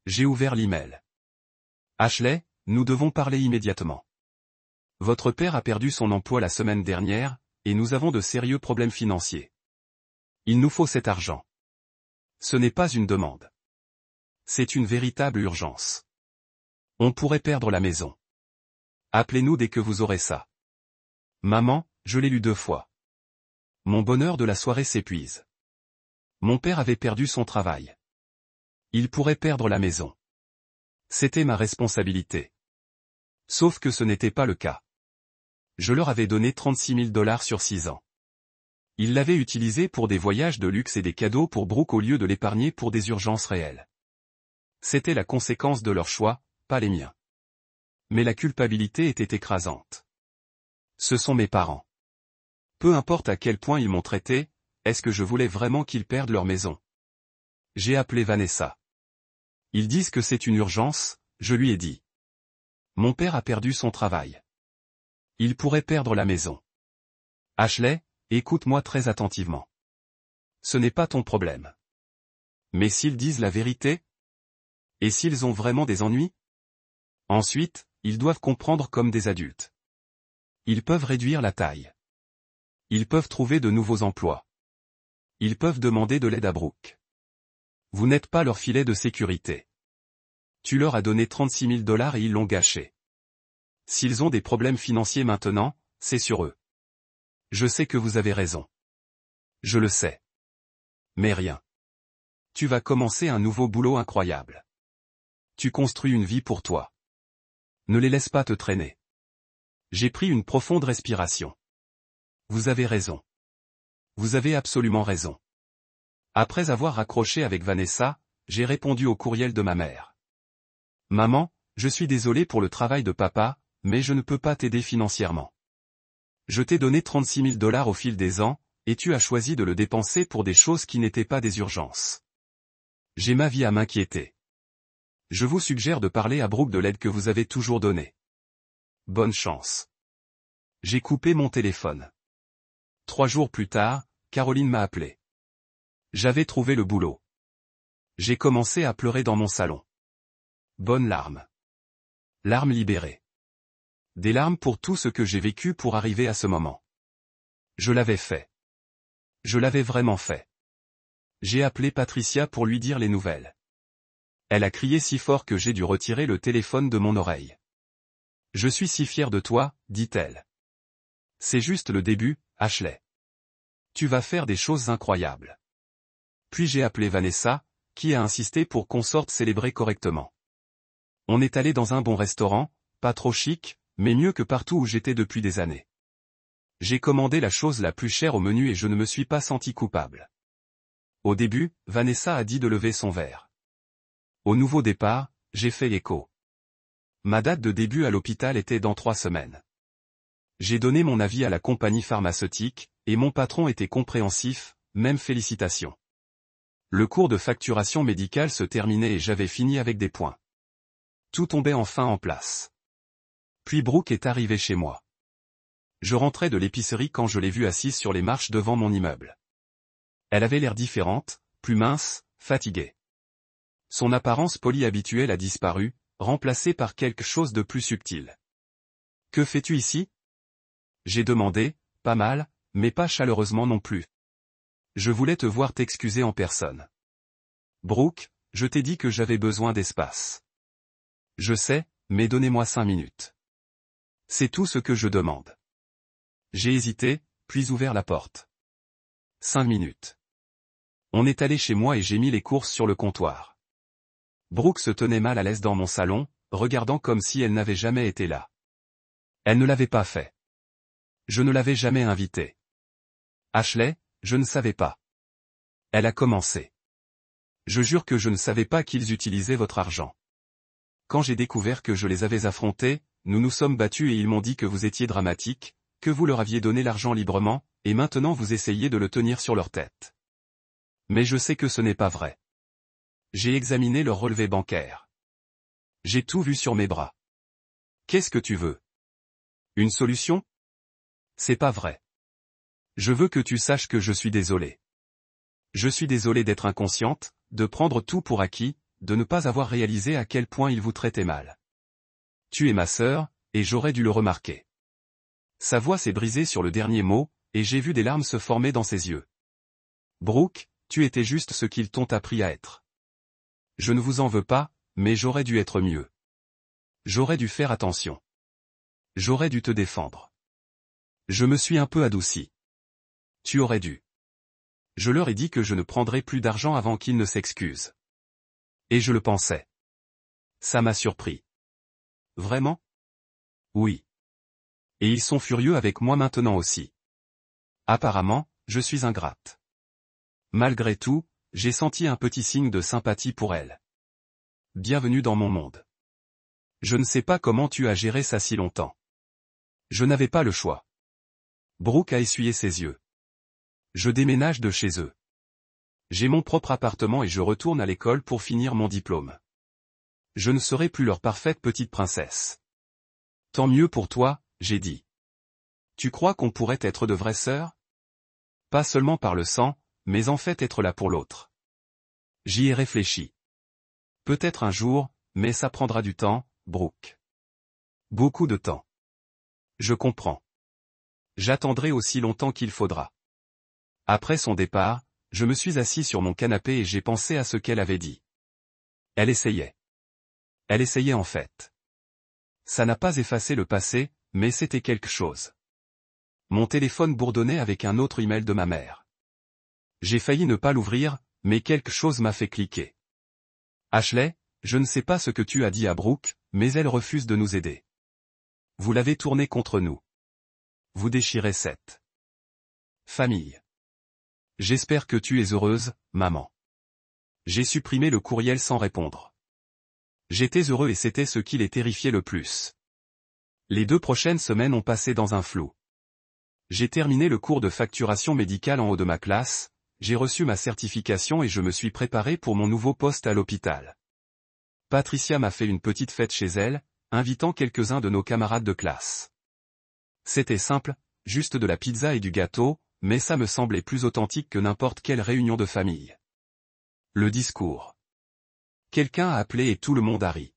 J'ai ouvert l'email. Ashley, nous devons parler immédiatement. Votre père a perdu son emploi la semaine dernière, et nous avons de sérieux problèmes financiers. Il nous faut cet argent. Ce n'est pas une demande. C'est une véritable urgence. On pourrait perdre la maison. Appelez-nous dès que vous aurez ça. Maman, je l'ai lu 2 fois. Mon bonheur de la soirée s'épuise. Mon père avait perdu son travail. Il pourrait perdre la maison. C'était ma responsabilité. Sauf que ce n'était pas le cas. Je leur avais donné 36 000 $ sur 6 ans. Ils l'avaient utilisé pour des voyages de luxe et des cadeaux pour Brooke au lieu de l'épargner pour des urgences réelles. C'était la conséquence de leur choix, pas les miens. Mais la culpabilité était écrasante. Ce sont mes parents. Peu importe à quel point ils m'ont traité, est-ce que je voulais vraiment qu'ils perdent leur maison? J'ai appelé Vanessa. Ils disent que c'est une urgence, je lui ai dit. Mon père a perdu son travail. Il pourrait perdre la maison. Ashley, écoute-moi très attentivement. Ce n'est pas ton problème. Mais s'ils disent la vérité? Et s'ils ont vraiment des ennuis? Ensuite, ils doivent comprendre comme des adultes. Ils peuvent réduire la taille. Ils peuvent trouver de nouveaux emplois. Ils peuvent demander de l'aide à Brooke. Vous n'êtes pas leur filet de sécurité. Tu leur as donné 36 000 $ et ils l'ont gâché. S'ils ont des problèmes financiers maintenant, c'est sur eux. Je sais que vous avez raison. Je le sais. Mais rien. Tu vas commencer un nouveau boulot incroyable. Tu construis une vie pour toi. Ne les laisse pas te traîner. J'ai pris une profonde respiration. Vous avez raison. Vous avez absolument raison. Après avoir raccroché avec Vanessa, j'ai répondu au courriel de ma mère. Maman, je suis désolé pour le travail de papa, mais je ne peux pas t'aider financièrement. Je t'ai donné 36 000 $ au fil des ans, et tu as choisi de le dépenser pour des choses qui n'étaient pas des urgences. J'ai ma vie à m'inquiéter. Je vous suggère de parler à Brooke de l'aide que vous avez toujours donnée. Bonne chance. J'ai coupé mon téléphone. 3 jours plus tard, Caroline m'a appelé. J'avais trouvé le boulot. J'ai commencé à pleurer dans mon salon. Bonnes larmes. Larmes libérées. Des larmes pour tout ce que j'ai vécu pour arriver à ce moment. Je l'avais fait. Je l'avais vraiment fait. J'ai appelé Patricia pour lui dire les nouvelles. Elle a crié si fort que j'ai dû retirer le téléphone de mon oreille. Je suis si fier de toi, dit-elle. C'est juste le début, Ashley. Tu vas faire des choses incroyables. Puis j'ai appelé Vanessa, qui a insisté pour qu'on sorte célébrer correctement. On est allé dans un bon restaurant, pas trop chic, mais mieux que partout où j'étais depuis des années. J'ai commandé la chose la plus chère au menu et je ne me suis pas senti coupable. Au début, Vanessa a dit de lever son verre. Au nouveau départ, j'ai fait l'écho. Ma date de début à l'hôpital était dans 3 semaines. J'ai donné mon avis à la compagnie pharmaceutique, et mon patron était compréhensif, même félicitations. Le cours de facturation médicale se terminait et j'avais fini avec des points. Tout tombait enfin en place. Puis Brooke est arrivée chez moi. Je rentrais de l'épicerie quand je l'ai vue assise sur les marches devant mon immeuble. Elle avait l'air différente, plus mince, fatiguée. Son apparence polie habituelle a disparu, remplacée par quelque chose de plus subtil. « Que fais-tu ici ?» J'ai demandé, pas mal, mais pas chaleureusement non plus. Je voulais te voir t'excuser en personne. Brooke, je t'ai dit que j'avais besoin d'espace. Je sais, mais donnez-moi 5 minutes. C'est tout ce que je demande. J'ai hésité, puis ouvert la porte. 5 minutes. On est allé chez moi et j'ai mis les courses sur le comptoir. Brooke se tenait mal à l'aise dans mon salon, regardant comme si elle n'avait jamais été là. Elle ne l'avait pas fait. Je ne l'avais jamais invitée. Ashley, je ne savais pas. Elle a commencé. Je jure que je ne savais pas qu'ils utilisaient votre argent. Quand j'ai découvert que je les avais affrontés, nous nous sommes battus et ils m'ont dit que vous étiez dramatique, que vous leur aviez donné l'argent librement, et maintenant vous essayez de le tenir sur leur tête. Mais je sais que ce n'est pas vrai. J'ai examiné leur relevé bancaire. J'ai tout vu sur mes bras. Qu'est-ce que tu veux? Une solution? C'est pas vrai. Je veux que tu saches que je suis désolé. Je suis désolé d'être inconsciente, de prendre tout pour acquis, de ne pas avoir réalisé à quel point il vous traitait mal. Tu es ma sœur, et j'aurais dû le remarquer. Sa voix s'est brisée sur le dernier mot, et j'ai vu des larmes se former dans ses yeux. Brooke, tu étais juste ce qu'ils t'ont appris à être. Je ne vous en veux pas, mais j'aurais dû être mieux. J'aurais dû faire attention. J'aurais dû te défendre. Je me suis un peu adouci. Tu aurais dû. Je leur ai dit que je ne prendrais plus d'argent avant qu'ils ne s'excusent. Et je le pensais. Ça m'a surpris. Vraiment? Oui. Et ils sont furieux avec moi maintenant aussi. Apparemment, je suis ingrate. Malgré tout, j'ai senti un petit signe de sympathie pour elle. Bienvenue dans mon monde. Je ne sais pas comment tu as géré ça si longtemps. Je n'avais pas le choix. Brooke a essuyé ses yeux. Je déménage de chez eux. J'ai mon propre appartement et je retourne à l'école pour finir mon diplôme. Je ne serai plus leur parfaite petite princesse. Tant mieux pour toi, j'ai dit. Tu crois qu'on pourrait être de vraies sœurs? Pas seulement par le sang, mais en fait être là pour l'autre. J'y ai réfléchi. Peut-être un jour, mais ça prendra du temps, Brooke. Beaucoup de temps. Je comprends. J'attendrai aussi longtemps qu'il faudra. Après son départ, je me suis assis sur mon canapé et j'ai pensé à ce qu'elle avait dit. Elle essayait. Elle essayait en fait. Ça n'a pas effacé le passé, mais c'était quelque chose. Mon téléphone bourdonnait avec un autre email de ma mère. J'ai failli ne pas l'ouvrir, mais quelque chose m'a fait cliquer. Ashley, je ne sais pas ce que tu as dit à Brooke, mais elle refuse de nous aider. Vous l'avez tournée contre nous. Vous déchirez cette famille. J'espère que tu es heureuse, maman. J'ai supprimé le courriel sans répondre. J'étais heureux et c'était ce qui les terrifiait le plus. Les 2 prochaines semaines ont passé dans un flou. J'ai terminé le cours de facturation médicale en haut de ma classe, j'ai reçu ma certification et je me suis préparé pour mon nouveau poste à l'hôpital. Patricia m'a fait une petite fête chez elle, invitant quelques-uns de nos camarades de classe. C'était simple, juste de la pizza et du gâteau, mais ça me semblait plus authentique que n'importe quelle réunion de famille. Le discours. Quelqu'un a appelé et tout le monde a ri.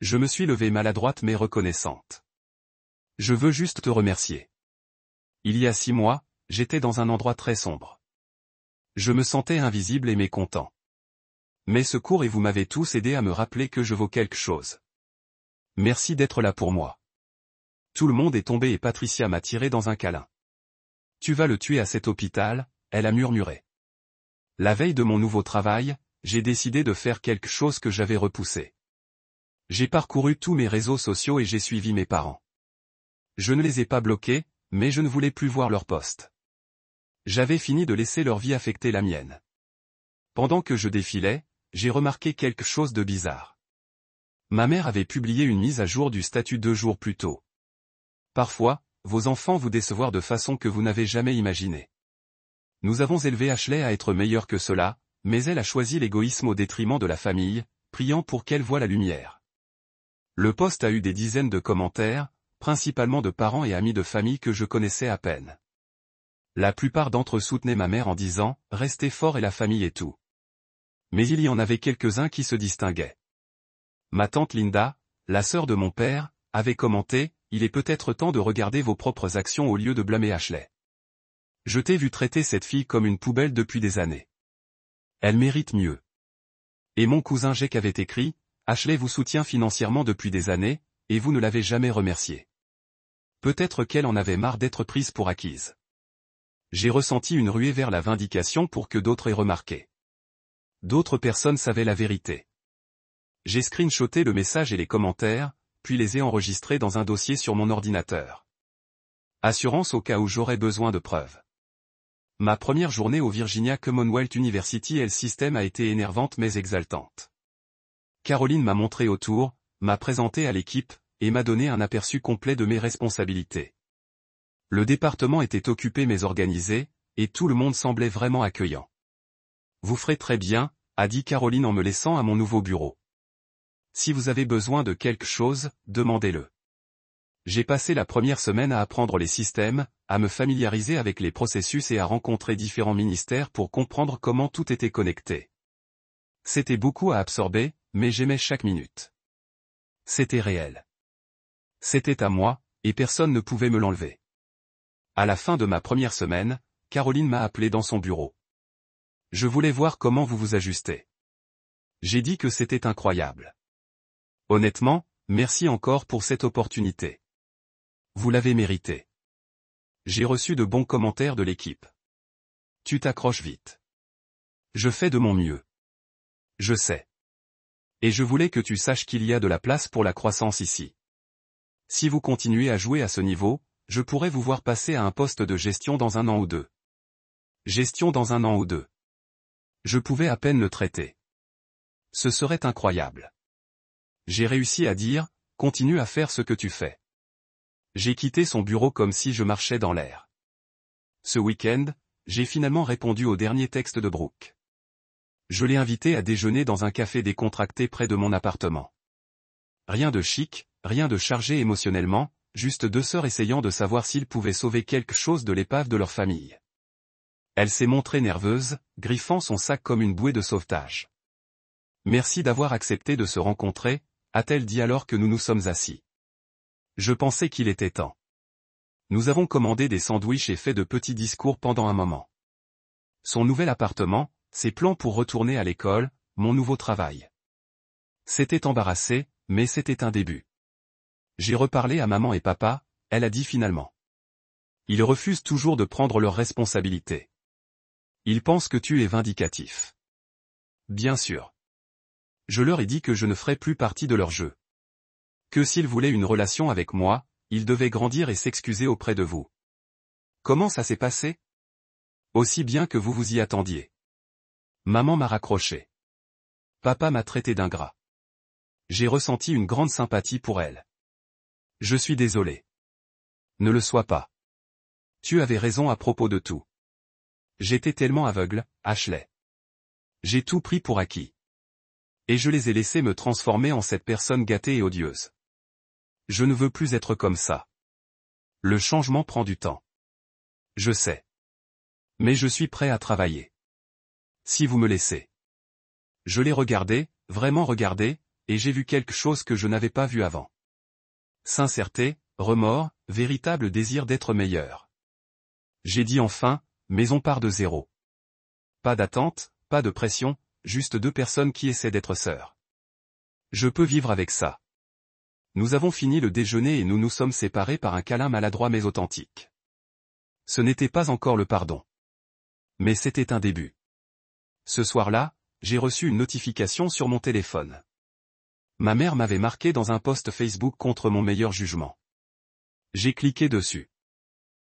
Je me suis levée maladroite mais reconnaissante. Je veux juste te remercier. Il y a 6 mois, j'étais dans un endroit très sombre. Je me sentais invisible et mécontent. Mes secours et vous m'avez tous aidé à me rappeler que je vaux quelque chose. Merci d'être là pour moi. Tout le monde est tombé et Patricia m'a tiré dans un câlin. Tu vas le tuer à cet hôpital, elle a murmuré. La veille de mon nouveau travail, j'ai décidé de faire quelque chose que j'avais repoussé. J'ai parcouru tous mes réseaux sociaux et j'ai suivi mes parents. Je ne les ai pas bloqués, mais je ne voulais plus voir leur poste. J'avais fini de laisser leur vie affecter la mienne. Pendant que je défilais, j'ai remarqué quelque chose de bizarre. Ma mère avait publié une mise à jour du statut 2 jours plus tôt. Parfois, vos enfants vous décevoir de façon que vous n'avez jamais imaginée. Nous avons élevé Ashley à être meilleure que cela, mais elle a choisi l'égoïsme au détriment de la famille, priant pour qu'elle voie la lumière. Le post a eu des dizaines de commentaires, principalement de parents et amis de famille que je connaissais à peine. La plupart d'entre eux soutenaient ma mère en disant « Restez fort et la famille est tout ». Mais il y en avait quelques-uns qui se distinguaient. Ma tante Linda, la sœur de mon père, avait commenté « Il est peut-être temps de regarder vos propres actions au lieu de blâmer Ashley. Je t'ai vu traiter cette fille comme une poubelle depuis des années. Elle mérite mieux. » Et mon cousin Jake avait écrit « Ashley vous soutient financièrement depuis des années, et vous ne l'avez jamais remerciée. Peut-être qu'elle en avait marre d'être prise pour acquise. » J'ai ressenti une ruée vers la vindication pour que d'autres aient remarqué. D'autres personnes savaient la vérité. J'ai screenshoté le message et les commentaires, puis les ai enregistrés dans un dossier sur mon ordinateur. Assurance au cas où j'aurais besoin de preuves. Ma première journée au Virginia Commonwealth University Health System a été énervante mais exaltante. Caroline m'a montré autour, m'a présenté à l'équipe, et m'a donné un aperçu complet de mes responsabilités. Le département était occupé mais organisé, et tout le monde semblait vraiment accueillant. Vous ferez très bien, a dit Caroline en me laissant à mon nouveau bureau. Si vous avez besoin de quelque chose, demandez-le. J'ai passé la première semaine à apprendre les systèmes, à me familiariser avec les processus et à rencontrer différents ministères pour comprendre comment tout était connecté. C'était beaucoup à absorber, mais j'aimais chaque minute. C'était réel. C'était à moi, et personne ne pouvait me l'enlever. À la fin de ma première semaine, Caroline m'a appelé dans son bureau. Je voulais voir comment vous vous ajustez. J'ai dit que c'était incroyable. Honnêtement, merci encore pour cette opportunité. Vous l'avez mérité. J'ai reçu de bons commentaires de l'équipe. Tu t'accroches vite. Je fais de mon mieux. Je sais. Et je voulais que tu saches qu'il y a de la place pour la croissance ici. Si vous continuez à jouer à ce niveau, je pourrais vous voir passer à un poste de gestion dans 1 an ou 2. Gestion dans 1 an ou 2. Je pouvais à peine le traiter. Ce serait incroyable. J'ai réussi à dire, continue à faire ce que tu fais. J'ai quitté son bureau comme si je marchais dans l'air. Ce week-end, j'ai finalement répondu au dernier texte de Brooke. Je l'ai invité à déjeuner dans un café décontracté près de mon appartement. Rien de chic, rien de chargé émotionnellement, juste 2 sœurs essayant de savoir s'ils pouvaient sauver quelque chose de l'épave de leur famille. Elle s'est montrée nerveuse, griffant son sac comme une bouée de sauvetage. Merci d'avoir accepté de se rencontrer, a-t-elle dit alors que nous nous sommes assis. Je pensais qu'il était temps. Nous avons commandé des sandwichs et fait de petits discours pendant un moment. Son nouvel appartement, ses plans pour retourner à l'école, mon nouveau travail. C'était embarrassé, mais c'était un début. J'ai reparlé à maman et papa, elle a dit finalement. Ils refusent toujours de prendre leurs responsabilités. Ils pensent que tu es vindicatif. Bien sûr. Je leur ai dit que je ne ferais plus partie de leur jeu. Que s'ils voulaient une relation avec moi, ils devaient grandir et s'excuser auprès de vous. Comment ça s'est passé? Aussi bien que vous vous y attendiez. Maman m'a raccroché. Papa m'a traité d'ingrat. J'ai ressenti une grande sympathie pour elle. Je suis désolé. Ne le sois pas. Tu avais raison à propos de tout. J'étais tellement aveugle, Ashley. J'ai tout pris pour acquis. Et je les ai laissés me transformer en cette personne gâtée et odieuse. Je ne veux plus être comme ça. Le changement prend du temps. Je sais. Mais je suis prêt à travailler. Si vous me laissez. Je l'ai regardé, vraiment regardé, et j'ai vu quelque chose que je n'avais pas vu avant. Sincérité, remords, véritable désir d'être meilleur. J'ai dit enfin, mais on part de zéro. Pas d'attente, pas de pression, juste 2 personnes qui essaient d'être sœurs. Je peux vivre avec ça. Nous avons fini le déjeuner et nous nous sommes séparés par un câlin maladroit mais authentique. Ce n'était pas encore le pardon. Mais c'était un début. Ce soir-là, j'ai reçu une notification sur mon téléphone. Ma mère m'avait marqué dans un post Facebook contre mon meilleur jugement. J'ai cliqué dessus.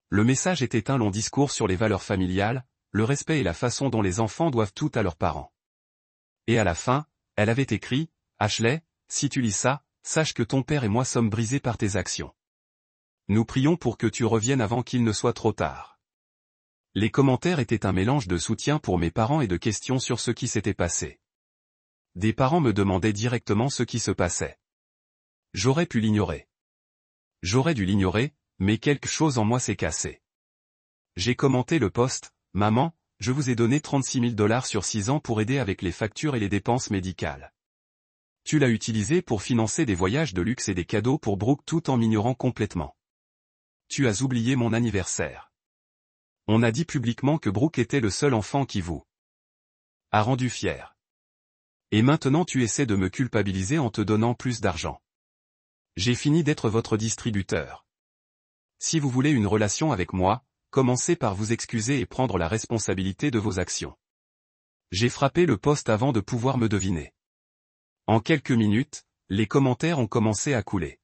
Le message était un long discours sur les valeurs familiales, le respect et la façon dont les enfants doivent tout à leurs parents. Et à la fin, elle avait écrit, « Ashley, si tu lis ça, sache que ton père et moi sommes brisés par tes actions. Nous prions pour que tu reviennes avant qu'il ne soit trop tard. » Les commentaires étaient un mélange de soutien pour mes parents et de questions sur ce qui s'était passé. Des parents me demandaient directement ce qui se passait. J'aurais pu l'ignorer. J'aurais dû l'ignorer, mais quelque chose en moi s'est cassé. J'ai commenté le post, « Maman, je vous ai donné 36 000 $ sur 6 ans pour aider avec les factures et les dépenses médicales. Tu l'as utilisé pour financer des voyages de luxe et des cadeaux pour Brooke tout en m'ignorant complètement. Tu as oublié mon anniversaire. On a dit publiquement que Brooke était le seul enfant qui vous a rendu fier. Et maintenant tu essaies de me culpabiliser en te donnant plus d'argent. J'ai fini d'être votre distributeur. Si vous voulez une relation avec moi, commencez par vous excuser et prendre la responsabilité de vos actions. » J'ai frappé le poste avant de pouvoir me deviner. En quelques minutes, les commentaires ont commencé à couler.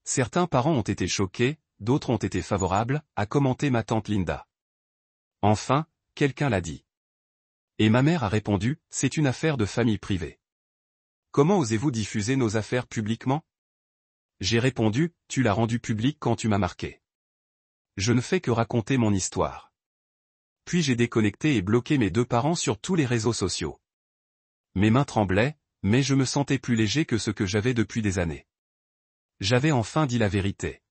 Certains parents ont été choqués, d'autres ont été favorables, a commenté ma tante Linda. Enfin, quelqu'un l'a dit. Et ma mère a répondu, c'est une affaire de famille privée. Comment osez-vous diffuser nos affaires publiquement? J'ai répondu, tu l'as rendu public quand tu m'as marqué. Je ne fais que raconter mon histoire. Puis j'ai déconnecté et bloqué mes 2 parents sur tous les réseaux sociaux. Mes mains tremblaient, mais je me sentais plus léger que ce que j'avais depuis des années. J'avais enfin dit la vérité.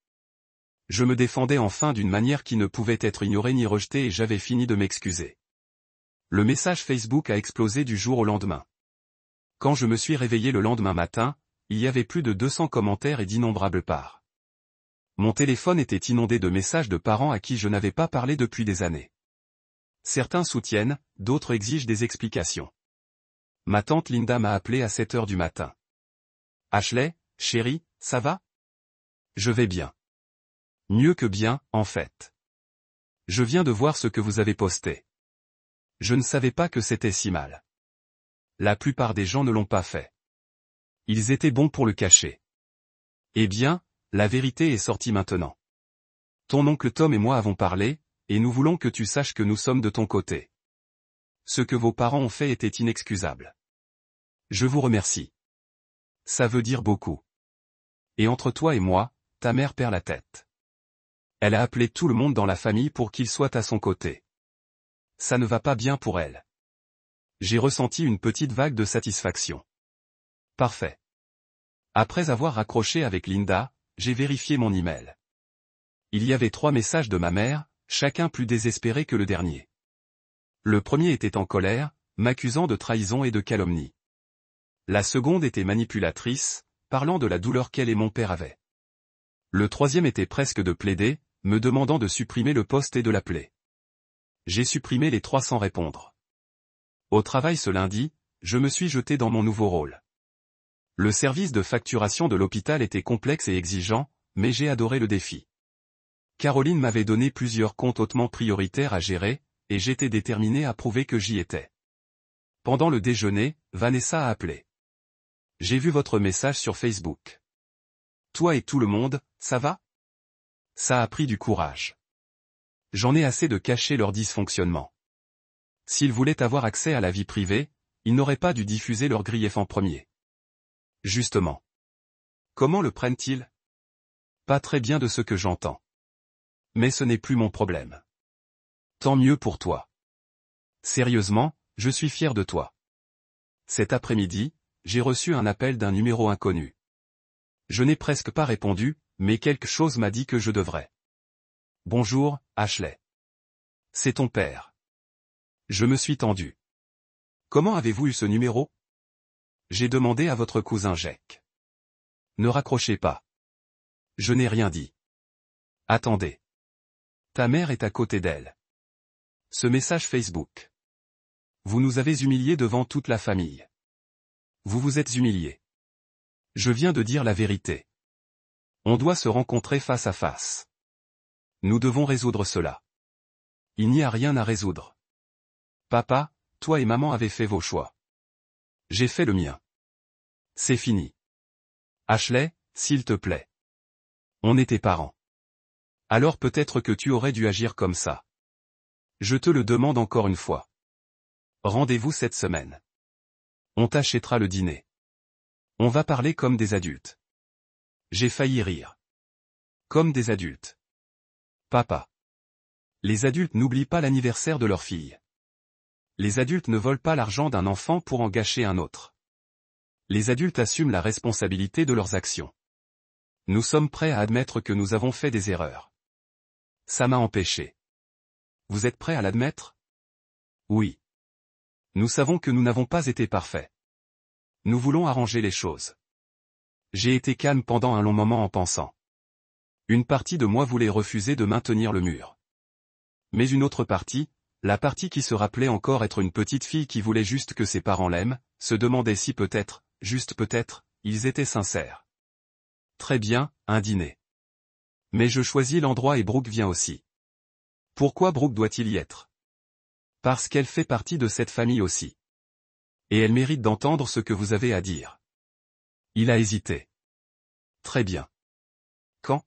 Je me défendais enfin d'une manière qui ne pouvait être ignorée ni rejetée et j'avais fini de m'excuser. Le message Facebook a explosé du jour au lendemain. Quand je me suis réveillé le lendemain matin, il y avait plus de 200 commentaires et d'innombrables parts. Mon téléphone était inondé de messages de parents à qui je n'avais pas parlé depuis des années. Certains soutiennent, d'autres exigent des explications. Ma tante Linda m'a appelé à 7 heures du matin. Ashley, chérie, ça va? Je vais bien. Mieux que bien, en fait. Je viens de voir ce que vous avez posté. Je ne savais pas que c'était si mal. La plupart des gens ne l'ont pas fait. Ils étaient bons pour le cacher. Eh bien, la vérité est sortie maintenant. Ton oncle Tom et moi avons parlé, et nous voulons que tu saches que nous sommes de ton côté. Ce que vos parents ont fait était inexcusable. Je vous remercie. Ça veut dire beaucoup. Et entre toi et moi, ta mère perd la tête. Elle a appelé tout le monde dans la famille pour qu'il soit à son côté. Ça ne va pas bien pour elle. J'ai ressenti une petite vague de satisfaction. Parfait. Après avoir raccroché avec Linda, j'ai vérifié mon email. Il y avait 3 messages de ma mère, chacun plus désespéré que le dernier. Le premier était en colère, m'accusant de trahison et de calomnie. La seconde était manipulatrice, parlant de la douleur qu'elle et mon père avaient. Le troisième était presque de plaider, me demandant de supprimer le poste et de l'appeler. J'ai supprimé les 3 sans répondre. Au travail ce lundi, je me suis jeté dans mon nouveau rôle. Le service de facturation de l'hôpital était complexe et exigeant, mais j'ai adoré le défi. Caroline m'avait donné plusieurs comptes hautement prioritaires à gérer, et j'étais déterminé à prouver que j'y étais. Pendant le déjeuner, Vanessa a appelé. J'ai vu votre message sur Facebook. Toi et tout le monde, ça va? Ça a pris du courage. J'en ai assez de cacher leur dysfonctionnement. S'ils voulaient avoir accès à la vie privée, ils n'auraient pas dû diffuser leur grief en premier. Justement. Comment le prennent-ils? Pas très bien de ce que j'entends. Mais ce n'est plus mon problème. Tant mieux pour toi. Sérieusement, je suis fier de toi. Cet après-midi, j'ai reçu un appel d'un numéro inconnu. Je n'ai presque pas répondu, mais quelque chose m'a dit que je devrais. Bonjour, Ashley. C'est ton père. Je me suis tendu. Comment avez-vous eu ce numéro? J'ai demandé à votre cousin Jack. Ne raccrochez pas. Je n'ai rien dit. Attendez. Ta mère est à côté d'elle. Ce message Facebook. Vous nous avez humiliés devant toute la famille. Vous vous êtes humiliés. Je viens de dire la vérité. On doit se rencontrer face à face. Nous devons résoudre cela. Il n'y a rien à résoudre. Papa, toi et maman avez fait vos choix. J'ai fait le mien. C'est fini. Ashley, s'il te plaît. On est tes parents. Alors peut-être que tu aurais dû agir comme ça. Je te le demande encore une fois. Rendez-vous cette semaine. On t'achètera le dîner. On va parler comme des adultes. J'ai failli rire. Comme des adultes. Papa. Les adultes n'oublient pas l'anniversaire de leur fille. Les adultes ne volent pas l'argent d'un enfant pour en gâcher un autre. Les adultes assument la responsabilité de leurs actions. Nous sommes prêts à admettre que nous avons fait des erreurs. Ça m'a empêché. Vous êtes prêts à l'admettre? Oui. Nous savons que nous n'avons pas été parfaits. Nous voulons arranger les choses. J'ai été calme pendant un long moment en pensant. Une partie de moi voulait refuser de maintenir le mur. Mais une autre partie, la partie qui se rappelait encore être une petite fille qui voulait juste que ses parents l'aiment, se demandait si peut-être, juste peut-être, ils étaient sincères. Très bien, un dîner. Mais je choisis l'endroit et Brooke vient aussi. Pourquoi Brooke doit-il y être? Parce qu'elle fait partie de cette famille aussi. Et elle mérite d'entendre ce que vous avez à dire. Il a hésité. Très bien. Quand?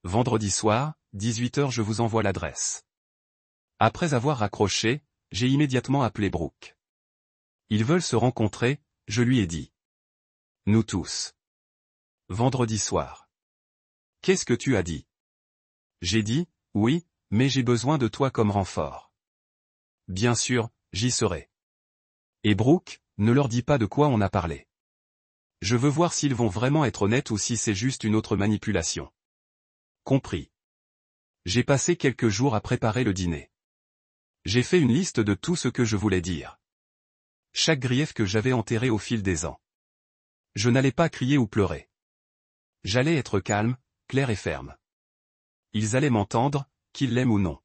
Vendredi soir, 18h je vous envoie l'adresse. Après avoir raccroché, j'ai immédiatement appelé Brooke. Ils veulent se rencontrer, je lui ai dit. Nous tous. Vendredi soir. Qu'est-ce que tu as dit? J'ai dit, oui, mais j'ai besoin de toi comme renfort. Bien sûr, j'y serai. Et Brooke, ne leur dis pas de quoi on a parlé. Je veux voir s'ils vont vraiment être honnêtes ou si c'est juste une autre manipulation. Compris. J'ai passé quelques jours à préparer le dîner. J'ai fait une liste de tout ce que je voulais dire. Chaque grief que j'avais enterré au fil des ans. Je n'allais pas crier ou pleurer. J'allais être calme, clair et ferme. Ils allaient m'entendre, qu'ils l'aiment ou non.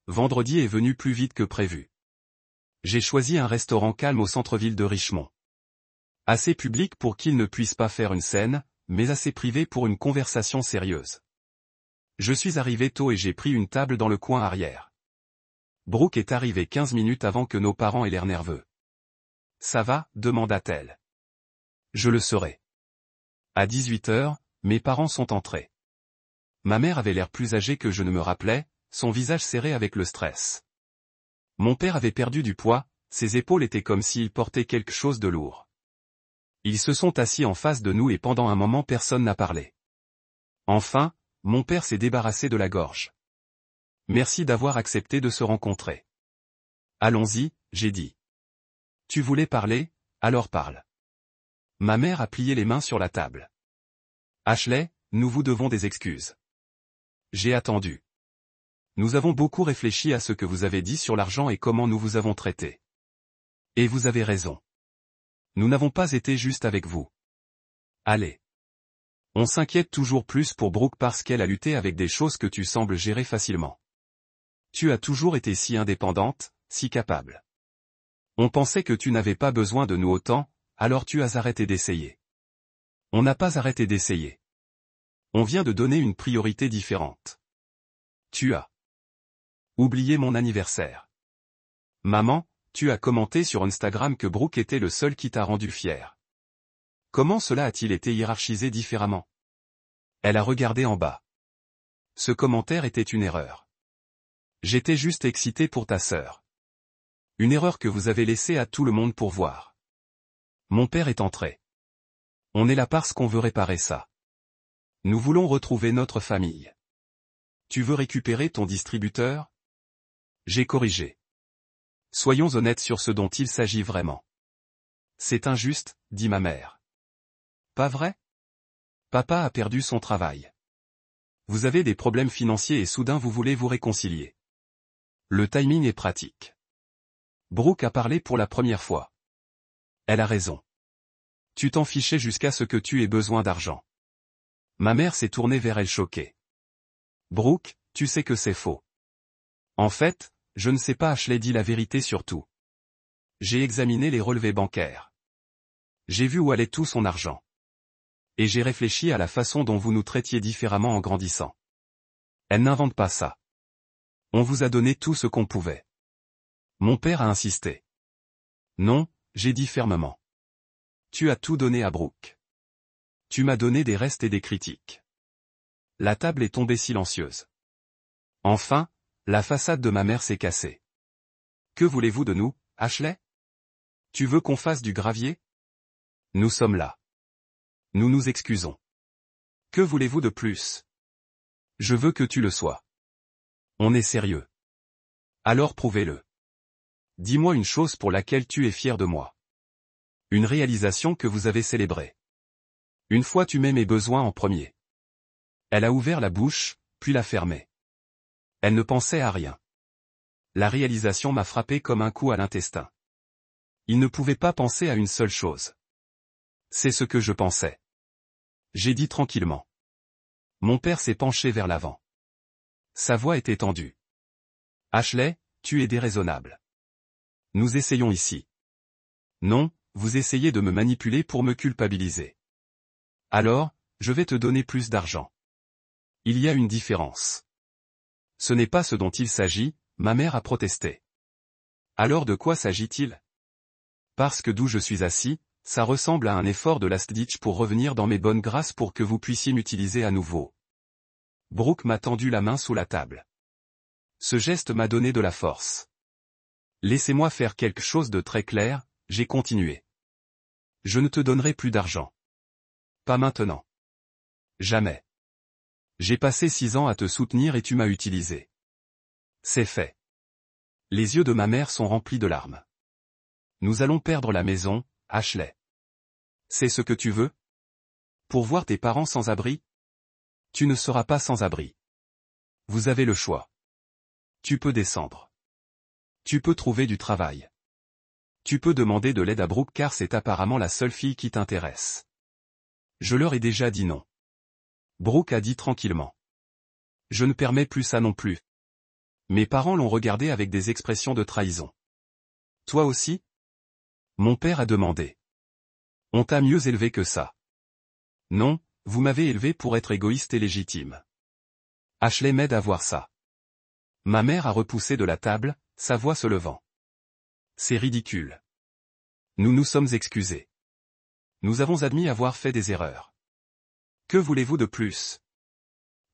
Vendredi est venu plus vite que prévu. J'ai choisi un restaurant calme au centre-ville de Richmond. Assez public pour qu'ils ne puissent pas faire une scène, mais assez privé pour une conversation sérieuse. Je suis arrivé tôt et j'ai pris une table dans le coin arrière. Brooke est arrivée 15 minutes avant que nos parents aient l'air nerveux. « Ça va ?» demanda-t-elle. « Je le serai. » À 18h, mes parents sont entrés. Ma mère avait l'air plus âgée que je ne me rappelais, son visage serré avec le stress. Mon père avait perdu du poids, ses épaules étaient comme s'il portait quelque chose de lourd. Ils se sont assis en face de nous et pendant un moment personne n'a parlé. Enfin, mon père s'est débarrassé de la gorge. « Merci d'avoir accepté de se rencontrer. »« Allons-y », j'ai dit. « Tu voulais parler, alors parle. » Ma mère a plié les mains sur la table. « Ashley, nous vous devons des excuses. » J'ai attendu. « Nous avons beaucoup réfléchi à ce que vous avez dit sur l'argent et comment nous vous avons traité. Et vous avez raison. Nous n'avons pas été justes avec vous. Allez. On s'inquiète toujours plus pour Brooke parce qu'elle a lutté avec des choses que tu sembles gérer facilement. Tu as toujours été si indépendante, si capable. On pensait que tu n'avais pas besoin de nous autant, alors tu as arrêté d'essayer. On n'a pas arrêté d'essayer. On vient de donner une priorité différente. Tu as oublié mon anniversaire. Maman, tu as commenté sur Instagram que Brooke était le seul qui t'a rendu fier. Comment cela a-t-il été hiérarchisé différemment? Elle a regardé en bas. Ce commentaire était une erreur. J'étais juste excité pour ta sœur. Une erreur que vous avez laissée à tout le monde pour voir. Mon père est entré. On est là parce qu'on veut réparer ça. Nous voulons retrouver notre famille. Tu veux récupérer ton distributeur? J'ai corrigé. Soyons honnêtes sur ce dont il s'agit vraiment. C'est injuste, dit ma mère. Pas vrai? Papa a perdu son travail. Vous avez des problèmes financiers et soudain vous voulez vous réconcilier. Le timing est pratique. Brooke a parlé pour la première fois. Elle a raison. Tu t'en fichais jusqu'à ce que tu aies besoin d'argent. Ma mère s'est tournée vers elle choquée. Brooke, tu sais que c'est faux. En fait, je ne sais pas. Ashley dit la vérité sur tout. J'ai examiné les relevés bancaires. J'ai vu où allait tout son argent. Et j'ai réfléchi à la façon dont vous nous traitiez différemment en grandissant. Elle n'invente pas ça. On vous a donné tout ce qu'on pouvait. Mon père a insisté. Non, j'ai dit fermement. Tu as tout donné à Brooke. Tu m'as donné des restes et des critiques. La table est tombée silencieuse. Enfin, la façade de ma mère s'est cassée. Que voulez-vous de nous, Ashley? Tu veux qu'on fasse du gravier? Nous sommes là. Nous nous excusons. Que voulez-vous de plus? Je veux que tu le sois. On est sérieux. Alors prouvez-le. Dis-moi une chose pour laquelle tu es fier de moi. Une réalisation que vous avez célébrée. Une fois tu mets mes besoins en premier. Elle a ouvert la bouche, puis l'a fermée. Elle ne pensait à rien. La réalisation m'a frappé comme un coup à l'intestin. Il ne pouvait pas penser à une seule chose. C'est ce que je pensais. J'ai dit tranquillement. Mon père s'est penché vers l'avant. Sa voix était tendue. Ashley, tu es déraisonnable. Nous essayons ici. Non, vous essayez de me manipuler pour me culpabiliser. Alors, je vais te donner plus d'argent. Il y a une différence. Ce n'est pas ce dont il s'agit, ma mère a protesté. Alors de quoi s'agit-il? Parce que d'où je suis assis, ça ressemble à un effort de last-ditch pour revenir dans mes bonnes grâces pour que vous puissiez m'utiliser à nouveau. Brooke m'a tendu la main sous la table. Ce geste m'a donné de la force. Laissez-moi faire quelque chose de très clair, j'ai continué. Je ne te donnerai plus d'argent. Pas maintenant. Jamais. J'ai passé 6 ans à te soutenir et tu m'as utilisé. C'est fait. Les yeux de ma mère sont remplis de larmes. Nous allons perdre la maison, Ashley. C'est ce que tu veux? Pour voir tes parents sans abri? Tu ne seras pas sans abri. Vous avez le choix. Tu peux descendre. Tu peux trouver du travail. Tu peux demander de l'aide à Brooke car c'est apparemment la seule fille qui t'intéresse. Je leur ai déjà dit non. Brooke a dit tranquillement. Je ne permets plus ça non plus. Mes parents l'ont regardé avec des expressions de trahison. Toi aussi? Mon père a demandé. On t'a mieux élevé que ça. Non, vous m'avez élevé pour être égoïste et légitime. Ashley m'aide à voir ça. Ma mère a repoussé de la table, sa voix se levant. C'est ridicule. Nous nous sommes excusés. Nous avons admis avoir fait des erreurs. Que voulez-vous de plus?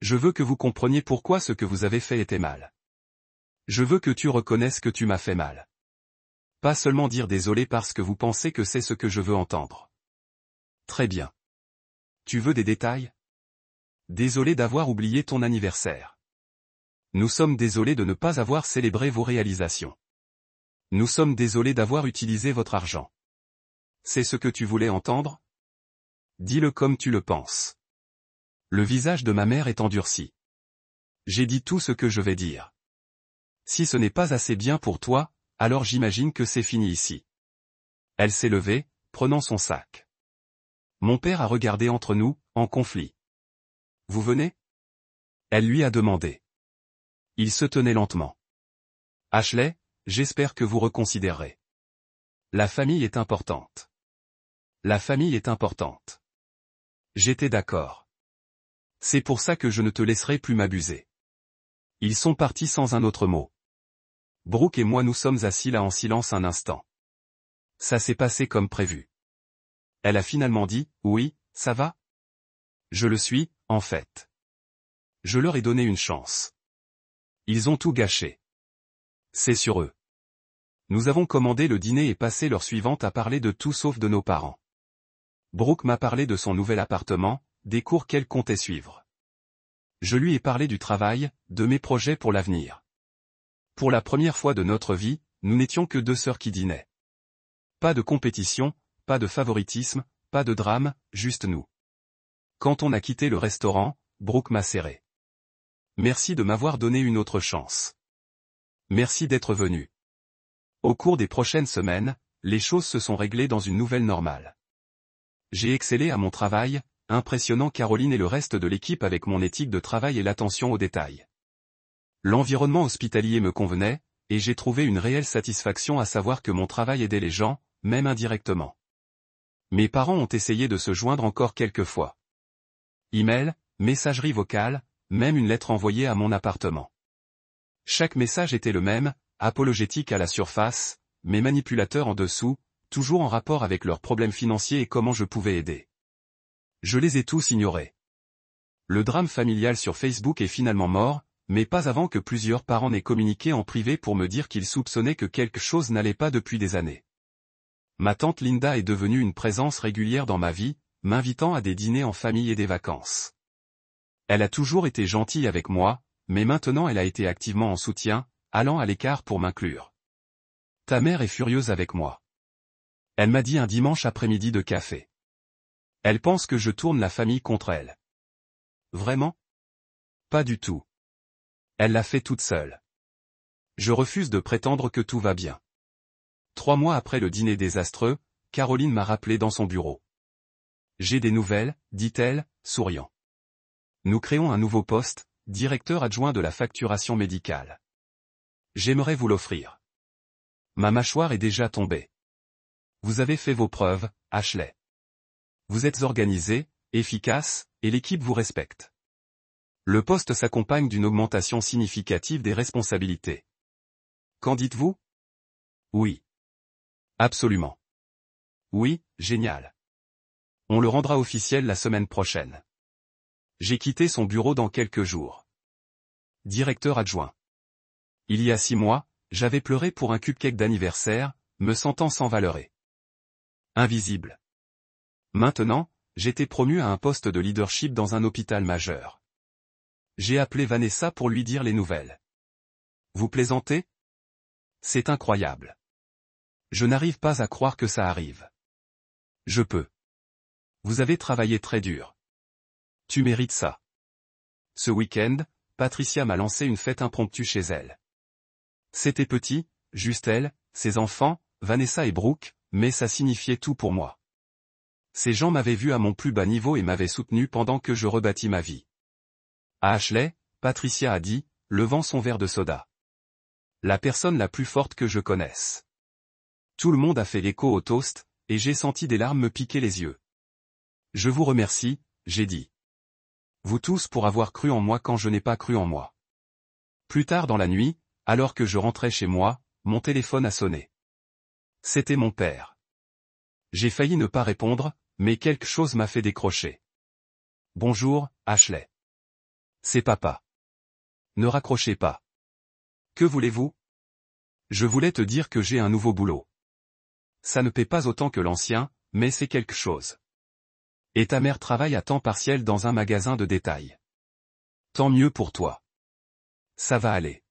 Je veux que vous compreniez pourquoi ce que vous avez fait était mal. Je veux que tu reconnaisses que tu m'as fait mal. Pas seulement dire désolé parce que vous pensez que c'est ce que je veux entendre. Très bien. Tu veux des détails? Désolé d'avoir oublié ton anniversaire. Nous sommes désolés de ne pas avoir célébré vos réalisations. Nous sommes désolés d'avoir utilisé votre argent. C'est ce que tu voulais entendre? Dis-le comme tu le penses. Le visage de ma mère est endurci. J'ai dit tout ce que je vais dire. Si ce n'est pas assez bien pour toi, alors j'imagine que c'est fini ici. Elle s'est levée, prenant son sac. Mon père a regardé entre nous, en conflit. Vous venez? Elle lui a demandé. Il se tenait lentement. Ashley, j'espère que vous reconsidérerez. La famille est importante. La famille est importante. J'étais d'accord. C'est pour ça que je ne te laisserai plus m'abuser. Ils sont partis sans un autre mot. Brooke et moi nous sommes assis là en silence un instant. Ça s'est passé comme prévu. Elle a finalement dit, oui, ça va? Je le suis, en fait. Je leur ai donné une chance. Ils ont tout gâché. C'est sur eux. Nous avons commandé le dîner et passé l'heure suivante à parler de tout sauf de nos parents. Brooke m'a parlé de son nouvel appartement, des cours qu'elle comptait suivre. Je lui ai parlé du travail, de mes projets pour l'avenir. Pour la première fois de notre vie, nous n'étions que deux sœurs qui dînaient. Pas de compétition, pas de favoritisme, pas de drame, juste nous. Quand on a quitté le restaurant, Brooke m'a serré. Merci de m'avoir donné une autre chance. Merci d'être venu. Au cours des prochaines semaines, les choses se sont réglées dans une nouvelle normale. J'ai excellé à mon travail, impressionnant Caroline et le reste de l'équipe avec mon éthique de travail et l'attention aux détails. L'environnement hospitalier me convenait, et j'ai trouvé une réelle satisfaction à savoir que mon travail aidait les gens, même indirectement. Mes parents ont essayé de se joindre encore quelques fois. Email, messagerie vocale, même une lettre envoyée à mon appartement. Chaque message était le même, apologétique à la surface, mais manipulateur en dessous, toujours en rapport avec leurs problèmes financiers et comment je pouvais aider. Je les ai tous ignorés. Le drame familial sur Facebook est finalement mort, mais pas avant que plusieurs parents n'aient communiqué en privé pour me dire qu'ils soupçonnaient que quelque chose n'allait pas depuis des années. Ma tante Linda est devenue une présence régulière dans ma vie, m'invitant à des dîners en famille et des vacances. Elle a toujours été gentille avec moi, mais maintenant elle a été activement en soutien, allant à l'écart pour m'inclure. Ta mère est furieuse avec moi. Elle m'a dit un dimanche après-midi de café. Elle pense que je tourne la famille contre elle. Vraiment? Pas du tout. Elle l'a fait toute seule. Je refuse de prétendre que tout va bien. 3 mois après le dîner désastreux, Caroline m'a rappelé dans son bureau. J'ai des nouvelles, dit-elle, souriant. Nous créons un nouveau poste, directeur adjoint de la facturation médicale. J'aimerais vous l'offrir. Ma mâchoire est déjà tombée. Vous avez fait vos preuves, Ashley. Vous êtes organisé, efficace, et l'équipe vous respecte. Le poste s'accompagne d'une augmentation significative des responsabilités. Qu'en dites-vous? Oui. Absolument. Oui, génial. On le rendra officiel la semaine prochaine. J'ai quitté son bureau dans quelques jours. Directeur adjoint. Il y a 6 mois, j'avais pleuré pour un cupcake d'anniversaire, me sentant sans valeur. Invisible. Maintenant, j'étais promu à un poste de leadership dans un hôpital majeur. J'ai appelé Vanessa pour lui dire les nouvelles. Vous plaisantez? C'est incroyable. Je n'arrive pas à croire que ça arrive. Je peux. Vous avez travaillé très dur. Tu mérites ça. Ce week-end, Patricia m'a lancé une fête impromptue chez elle. C'était petit, juste elle, ses enfants, Vanessa et Brooke, mais ça signifiait tout pour moi. Ces gens m'avaient vu à mon plus bas niveau et m'avaient soutenu pendant que je rebâtis ma vie. À Ashley, Patricia a dit, levant son verre de soda. La personne la plus forte que je connaisse. Tout le monde a fait l'écho au toast, et j'ai senti des larmes me piquer les yeux. Je vous remercie, j'ai dit. Vous tous pour avoir cru en moi quand je n'ai pas cru en moi. Plus tard dans la nuit, alors que je rentrais chez moi, mon téléphone a sonné. C'était mon père. J'ai failli ne pas répondre, mais quelque chose m'a fait décrocher. Bonjour, Ashley. C'est papa. Ne raccrochez pas. Que voulez-vous? Je voulais te dire que j'ai un nouveau boulot. Ça ne paie pas autant que l'ancien, mais c'est quelque chose. Et ta mère travaille à temps partiel dans un magasin de détail. Tant mieux pour toi. Ça va aller.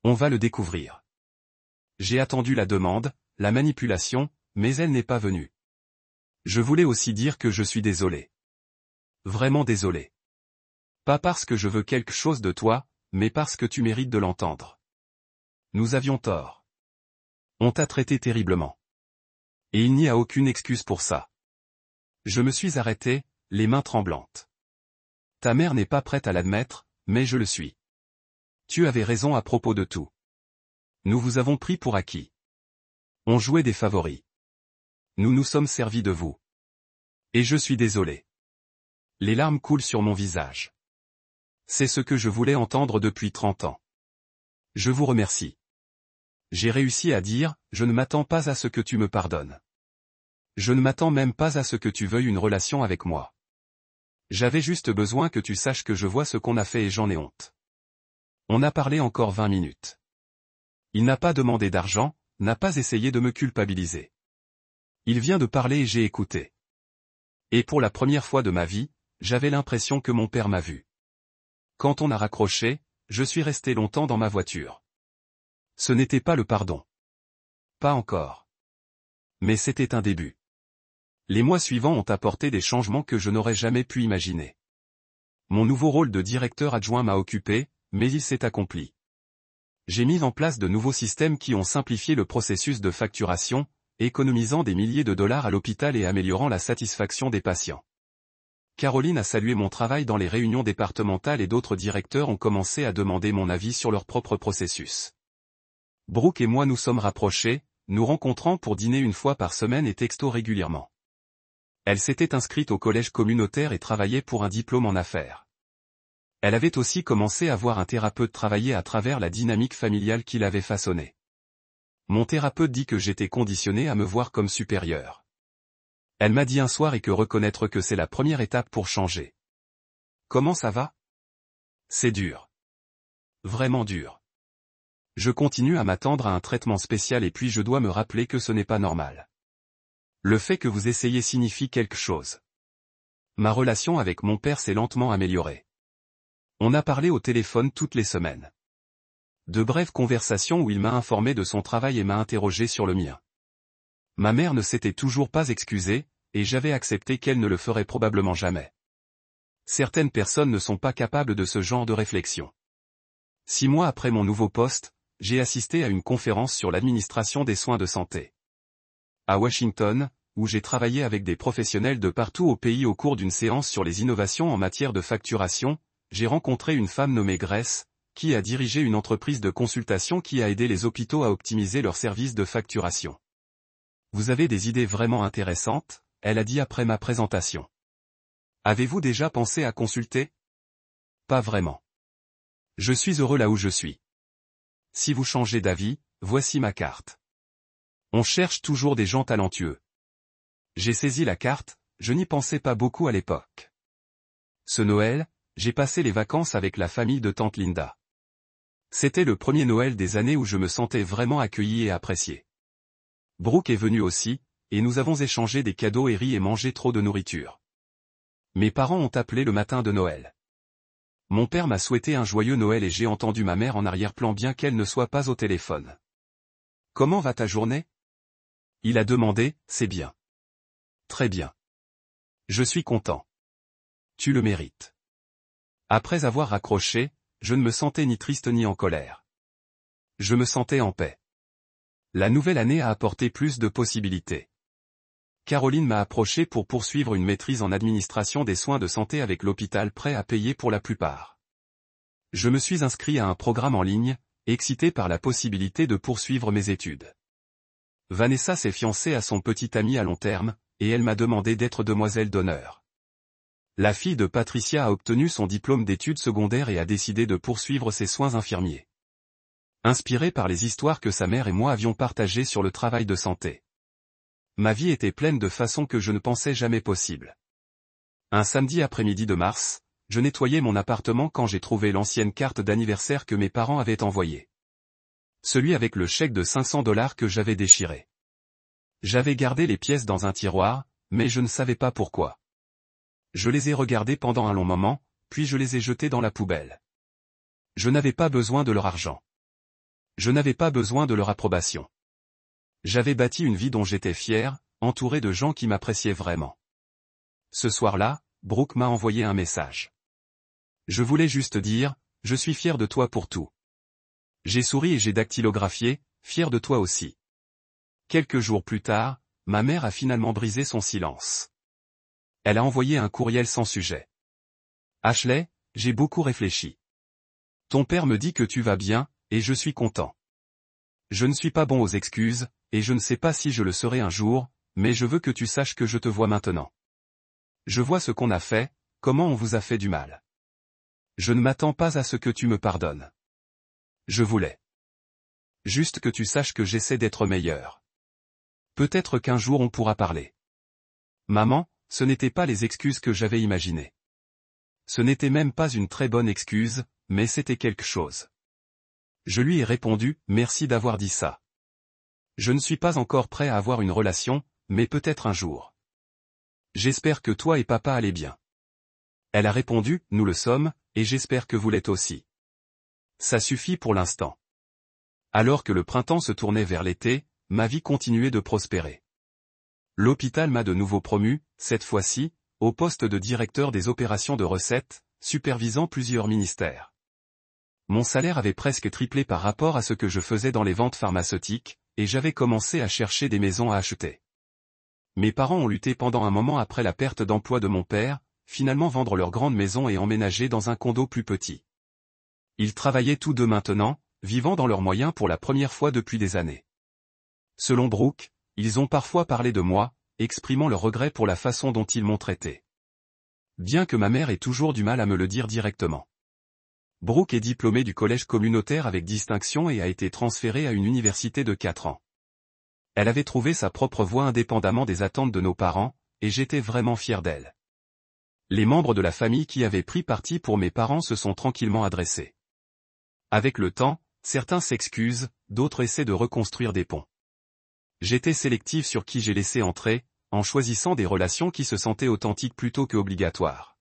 On va le découvrir. J'ai attendu la demande, la manipulation, mais elle n'est pas venue. Je voulais aussi dire que je suis désolé. Vraiment désolé. Pas parce que je veux quelque chose de toi, mais parce que tu mérites de l'entendre. Nous avions tort. On t'a traité terriblement. Et il n'y a aucune excuse pour ça. Je me suis arrêté, les mains tremblantes. Ta mère n'est pas prête à l'admettre, mais je le suis. Tu avais raison à propos de tout. Nous vous avons pris pour acquis. On jouait des favoris. Nous nous sommes servis de vous. Et je suis désolé. Les larmes coulent sur mon visage. C'est ce que je voulais entendre depuis 30 ans. Je vous remercie. J'ai réussi à dire, je ne m'attends pas à ce que tu me pardonnes. Je ne m'attends même pas à ce que tu veuilles une relation avec moi. J'avais juste besoin que tu saches que je vois ce qu'on a fait et j'en ai honte. On a parlé encore 20 minutes. Il n'a pas demandé d'argent, n'a pas essayé de me culpabiliser. Il vient de parler et j'ai écouté. Et pour la première fois de ma vie, j'avais l'impression que mon père m'a vu. Quand on a raccroché, je suis resté longtemps dans ma voiture. Ce n'était pas le pardon. Pas encore. Mais c'était un début. Les mois suivants ont apporté des changements que je n'aurais jamais pu imaginer. Mon nouveau rôle de directeur adjoint m'a occupé, mais il s'est accompli. J'ai mis en place de nouveaux systèmes qui ont simplifié le processus de facturation, économisant des milliers de dollars à l'hôpital et améliorant la satisfaction des patients. Caroline a salué mon travail dans les réunions départementales et d'autres directeurs ont commencé à demander mon avis sur leur propre processus. Brooke et moi nous sommes rapprochés, nous rencontrant pour dîner une fois par semaine et texto régulièrement. Elle s'était inscrite au collège communautaire et travaillait pour un diplôme en affaires. Elle avait aussi commencé à voir un thérapeute travailler à travers la dynamique familiale qu'il avait façonnée. Mon thérapeute dit que j'étais conditionné à me voir comme supérieur. Elle m'a dit un soir et que reconnaître que c'est la première étape pour changer. Comment ça va? C'est dur. Vraiment dur. Je continue à m'attendre à un traitement spécial et puis je dois me rappeler que ce n'est pas normal. Le fait que vous essayez signifie quelque chose. Ma relation avec mon père s'est lentement améliorée. On a parlé au téléphone toutes les semaines. De brèves conversations où il m'a informé de son travail et m'a interrogé sur le mien. Ma mère ne s'était toujours pas excusée, et j'avais accepté qu'elle ne le ferait probablement jamais. Certaines personnes ne sont pas capables de ce genre de réflexion. 6 mois après mon nouveau poste, j'ai assisté à une conférence sur l'administration des soins de santé. À Washington, où j'ai travaillé avec des professionnels de partout au pays au cours d'une séance sur les innovations en matière de facturation, j'ai rencontré une femme nommée Grace, qui a dirigé une entreprise de consultation qui a aidé les hôpitaux à optimiser leurs services de facturation. Vous avez des idées vraiment intéressantes, elle a dit après ma présentation. Avez-vous déjà pensé à consulter? Pas vraiment. Je suis heureux là où je suis. Si vous changez d'avis, voici ma carte. On cherche toujours des gens talentueux. J'ai saisi la carte, je n'y pensais pas beaucoup à l'époque. Ce Noël, j'ai passé les vacances avec la famille de tante Linda. C'était le premier Noël des années où je me sentais vraiment accueilli et apprécié. Brooke est venu aussi, et nous avons échangé des cadeaux et ri et mangé trop de nourriture. Mes parents ont appelé le matin de Noël. Mon père m'a souhaité un joyeux Noël et j'ai entendu ma mère en arrière-plan bien qu'elle ne soit pas au téléphone. Comment va ta journée? Il a demandé, c'est bien. Très bien. Je suis content. Tu le mérites. Après avoir raccroché, je ne me sentais ni triste ni en colère. Je me sentais en paix. La nouvelle année a apporté plus de possibilités. Caroline m'a approché pour poursuivre une maîtrise en administration des soins de santé avec l'hôpital prêt à payer pour la plupart. Je me suis inscrit à un programme en ligne, excité par la possibilité de poursuivre mes études. Vanessa s'est fiancée à son petit ami à long terme, et elle m'a demandé d'être demoiselle d'honneur. La fille de Patricia a obtenu son diplôme d'études secondaires et a décidé de poursuivre ses soins infirmiers. Inspirée par les histoires que sa mère et moi avions partagées sur le travail de santé. Ma vie était pleine de façons que je ne pensais jamais possible. Un samedi après-midi de mars, je nettoyais mon appartement quand j'ai trouvé l'ancienne carte d'anniversaire que mes parents avaient envoyée. Celui avec le chèque de $500 que j'avais déchiré. J'avais gardé les pièces dans un tiroir, mais je ne savais pas pourquoi. Je les ai regardées pendant un long moment, puis je les ai jetées dans la poubelle. Je n'avais pas besoin de leur argent. Je n'avais pas besoin de leur approbation. J'avais bâti une vie dont j'étais fier, entouré de gens qui m'appréciaient vraiment. Ce soir-là, Brooke m'a envoyé un message. Je voulais juste dire, je suis fier de toi pour tout. J'ai souri et j'ai dactylographié, fier de toi aussi. Quelques jours plus tard, ma mère a finalement brisé son silence. Elle a envoyé un courriel sans sujet. Ashley, j'ai beaucoup réfléchi. Ton père me dit que tu vas bien, et je suis content. Je ne suis pas bon aux excuses, et je ne sais pas si je le serai un jour, mais je veux que tu saches que je te vois maintenant. Je vois ce qu'on a fait, comment on vous a fait du mal. Je ne m'attends pas à ce que tu me pardonnes. Je voulais juste que tu saches que j'essaie d'être meilleur. Peut-être qu'un jour on pourra parler. Maman, ce n'étaient pas les excuses que j'avais imaginées. Ce n'était même pas une très bonne excuse, mais c'était quelque chose. Je lui ai répondu, merci d'avoir dit ça. Je ne suis pas encore prêt à avoir une relation, mais peut-être un jour. J'espère que toi et papa allez bien. Elle a répondu, nous le sommes, et j'espère que vous l'êtes aussi. Ça suffit pour l'instant. Alors que le printemps se tournait vers l'été, ma vie continuait de prospérer. L'hôpital m'a de nouveau promu, cette fois-ci, au poste de directeur des opérations de recettes, supervisant plusieurs ministères. Mon salaire avait presque triplé par rapport à ce que je faisais dans les ventes pharmaceutiques, et j'avais commencé à chercher des maisons à acheter. Mes parents ont lutté pendant un moment après la perte d'emploi de mon père, finalement vendre leur grande maison et emménager dans un condo plus petit. Ils travaillaient tous deux maintenant, vivant dans leurs moyens pour la première fois depuis des années. Selon Brooke, ils ont parfois parlé de moi, exprimant leur regret pour la façon dont ils m'ont traité. Bien que ma mère ait toujours du mal à me le dire directement. Brooke est diplômée du collège communautaire avec distinction et a été transférée à une université de 4 ans. Elle avait trouvé sa propre voie indépendamment des attentes de nos parents, et j'étais vraiment fier d'elle. Les membres de la famille qui avaient pris parti pour mes parents se sont tranquillement adressés. Avec le temps, certains s'excusent, d'autres essaient de reconstruire des ponts. J'étais sélective sur qui j'ai laissé entrer, en choisissant des relations qui se sentaient authentiques plutôt que obligatoires.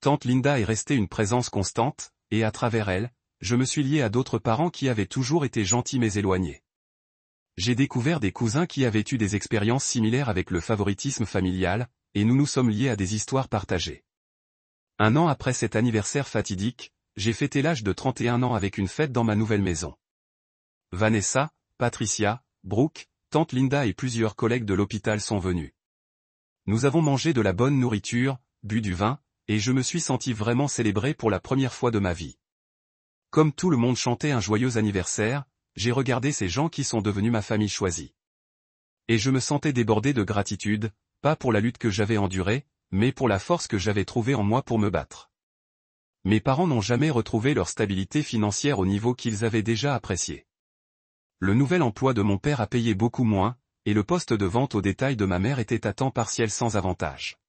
Tante Linda est restée une présence constante, et à travers elle, je me suis lié à d'autres parents qui avaient toujours été gentils mais éloignés. J'ai découvert des cousins qui avaient eu des expériences similaires avec le favoritisme familial, et nous nous sommes liés à des histoires partagées. Un an après cet anniversaire fatidique, j'ai fêté l'âge de 31 ans avec une fête dans ma nouvelle maison. Vanessa, Patricia, Brooke, Tante Linda et plusieurs collègues de l'hôpital sont venus. Nous avons mangé de la bonne nourriture, bu du vin, et je me suis senti vraiment célébré pour la première fois de ma vie. Comme tout le monde chantait un joyeux anniversaire, j'ai regardé ces gens qui sont devenus ma famille choisie. Et je me sentais débordé de gratitude, pas pour la lutte que j'avais endurée, mais pour la force que j'avais trouvée en moi pour me battre. Mes parents n'ont jamais retrouvé leur stabilité financière au niveau qu'ils avaient déjà apprécié. Le nouvel emploi de mon père a payé beaucoup moins, et le poste de vente au détail de ma mère était à temps partiel sans avantage.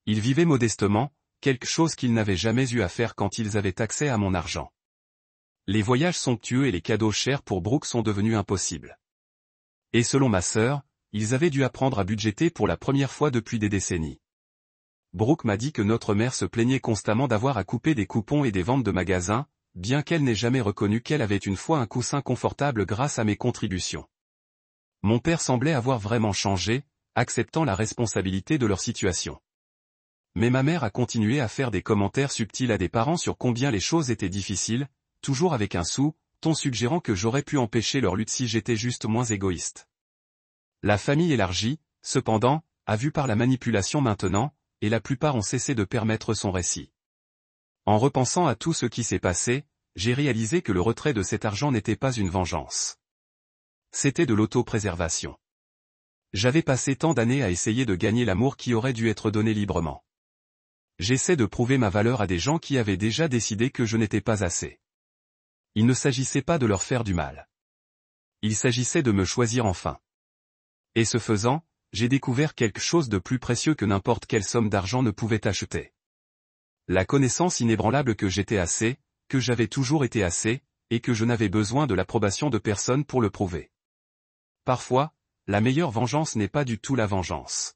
Ils vivaient modestement, quelque chose qu'ils n'avaient jamais eu à faire quand ils avaient accès à mon argent. Les voyages somptueux et les cadeaux chers pour Brooke sont devenus impossibles. Et selon ma sœur, ils avaient dû apprendre à budgéter pour la première fois depuis des décennies. Brooke m'a dit que notre mère se plaignait constamment d'avoir à couper des coupons et des ventes de magasins, bien qu'elle n'ait jamais reconnu qu'elle avait une fois un coussin confortable grâce à mes contributions. Mon père semblait avoir vraiment changé, acceptant la responsabilité de leur situation. Mais ma mère a continué à faire des commentaires subtils à des parents sur combien les choses étaient difficiles, toujours avec un sous-ton suggérant que j'aurais pu empêcher leur lutte si j'étais juste moins égoïste. La famille élargie, cependant, a vu par la manipulation maintenant, et la plupart ont cessé de permettre son récit. En repensant à tout ce qui s'est passé, j'ai réalisé que le retrait de cet argent n'était pas une vengeance. C'était de l'autopréservation. J'avais passé tant d'années à essayer de gagner l'amour qui aurait dû être donné librement. J'essaie de prouver ma valeur à des gens qui avaient déjà décidé que je n'étais pas assez. Il ne s'agissait pas de leur faire du mal. Il s'agissait de me choisir enfin. Et ce faisant, j'ai découvert quelque chose de plus précieux que n'importe quelle somme d'argent ne pouvait acheter. La connaissance inébranlable que j'étais assez, que j'avais toujours été assez, et que je n'avais besoin de l'approbation de personne pour le prouver. Parfois, la meilleure vengeance n'est pas du tout la vengeance.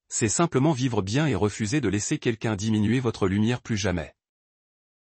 C'est simplement vivre bien et refuser de laisser quelqu'un diminuer votre lumière plus jamais.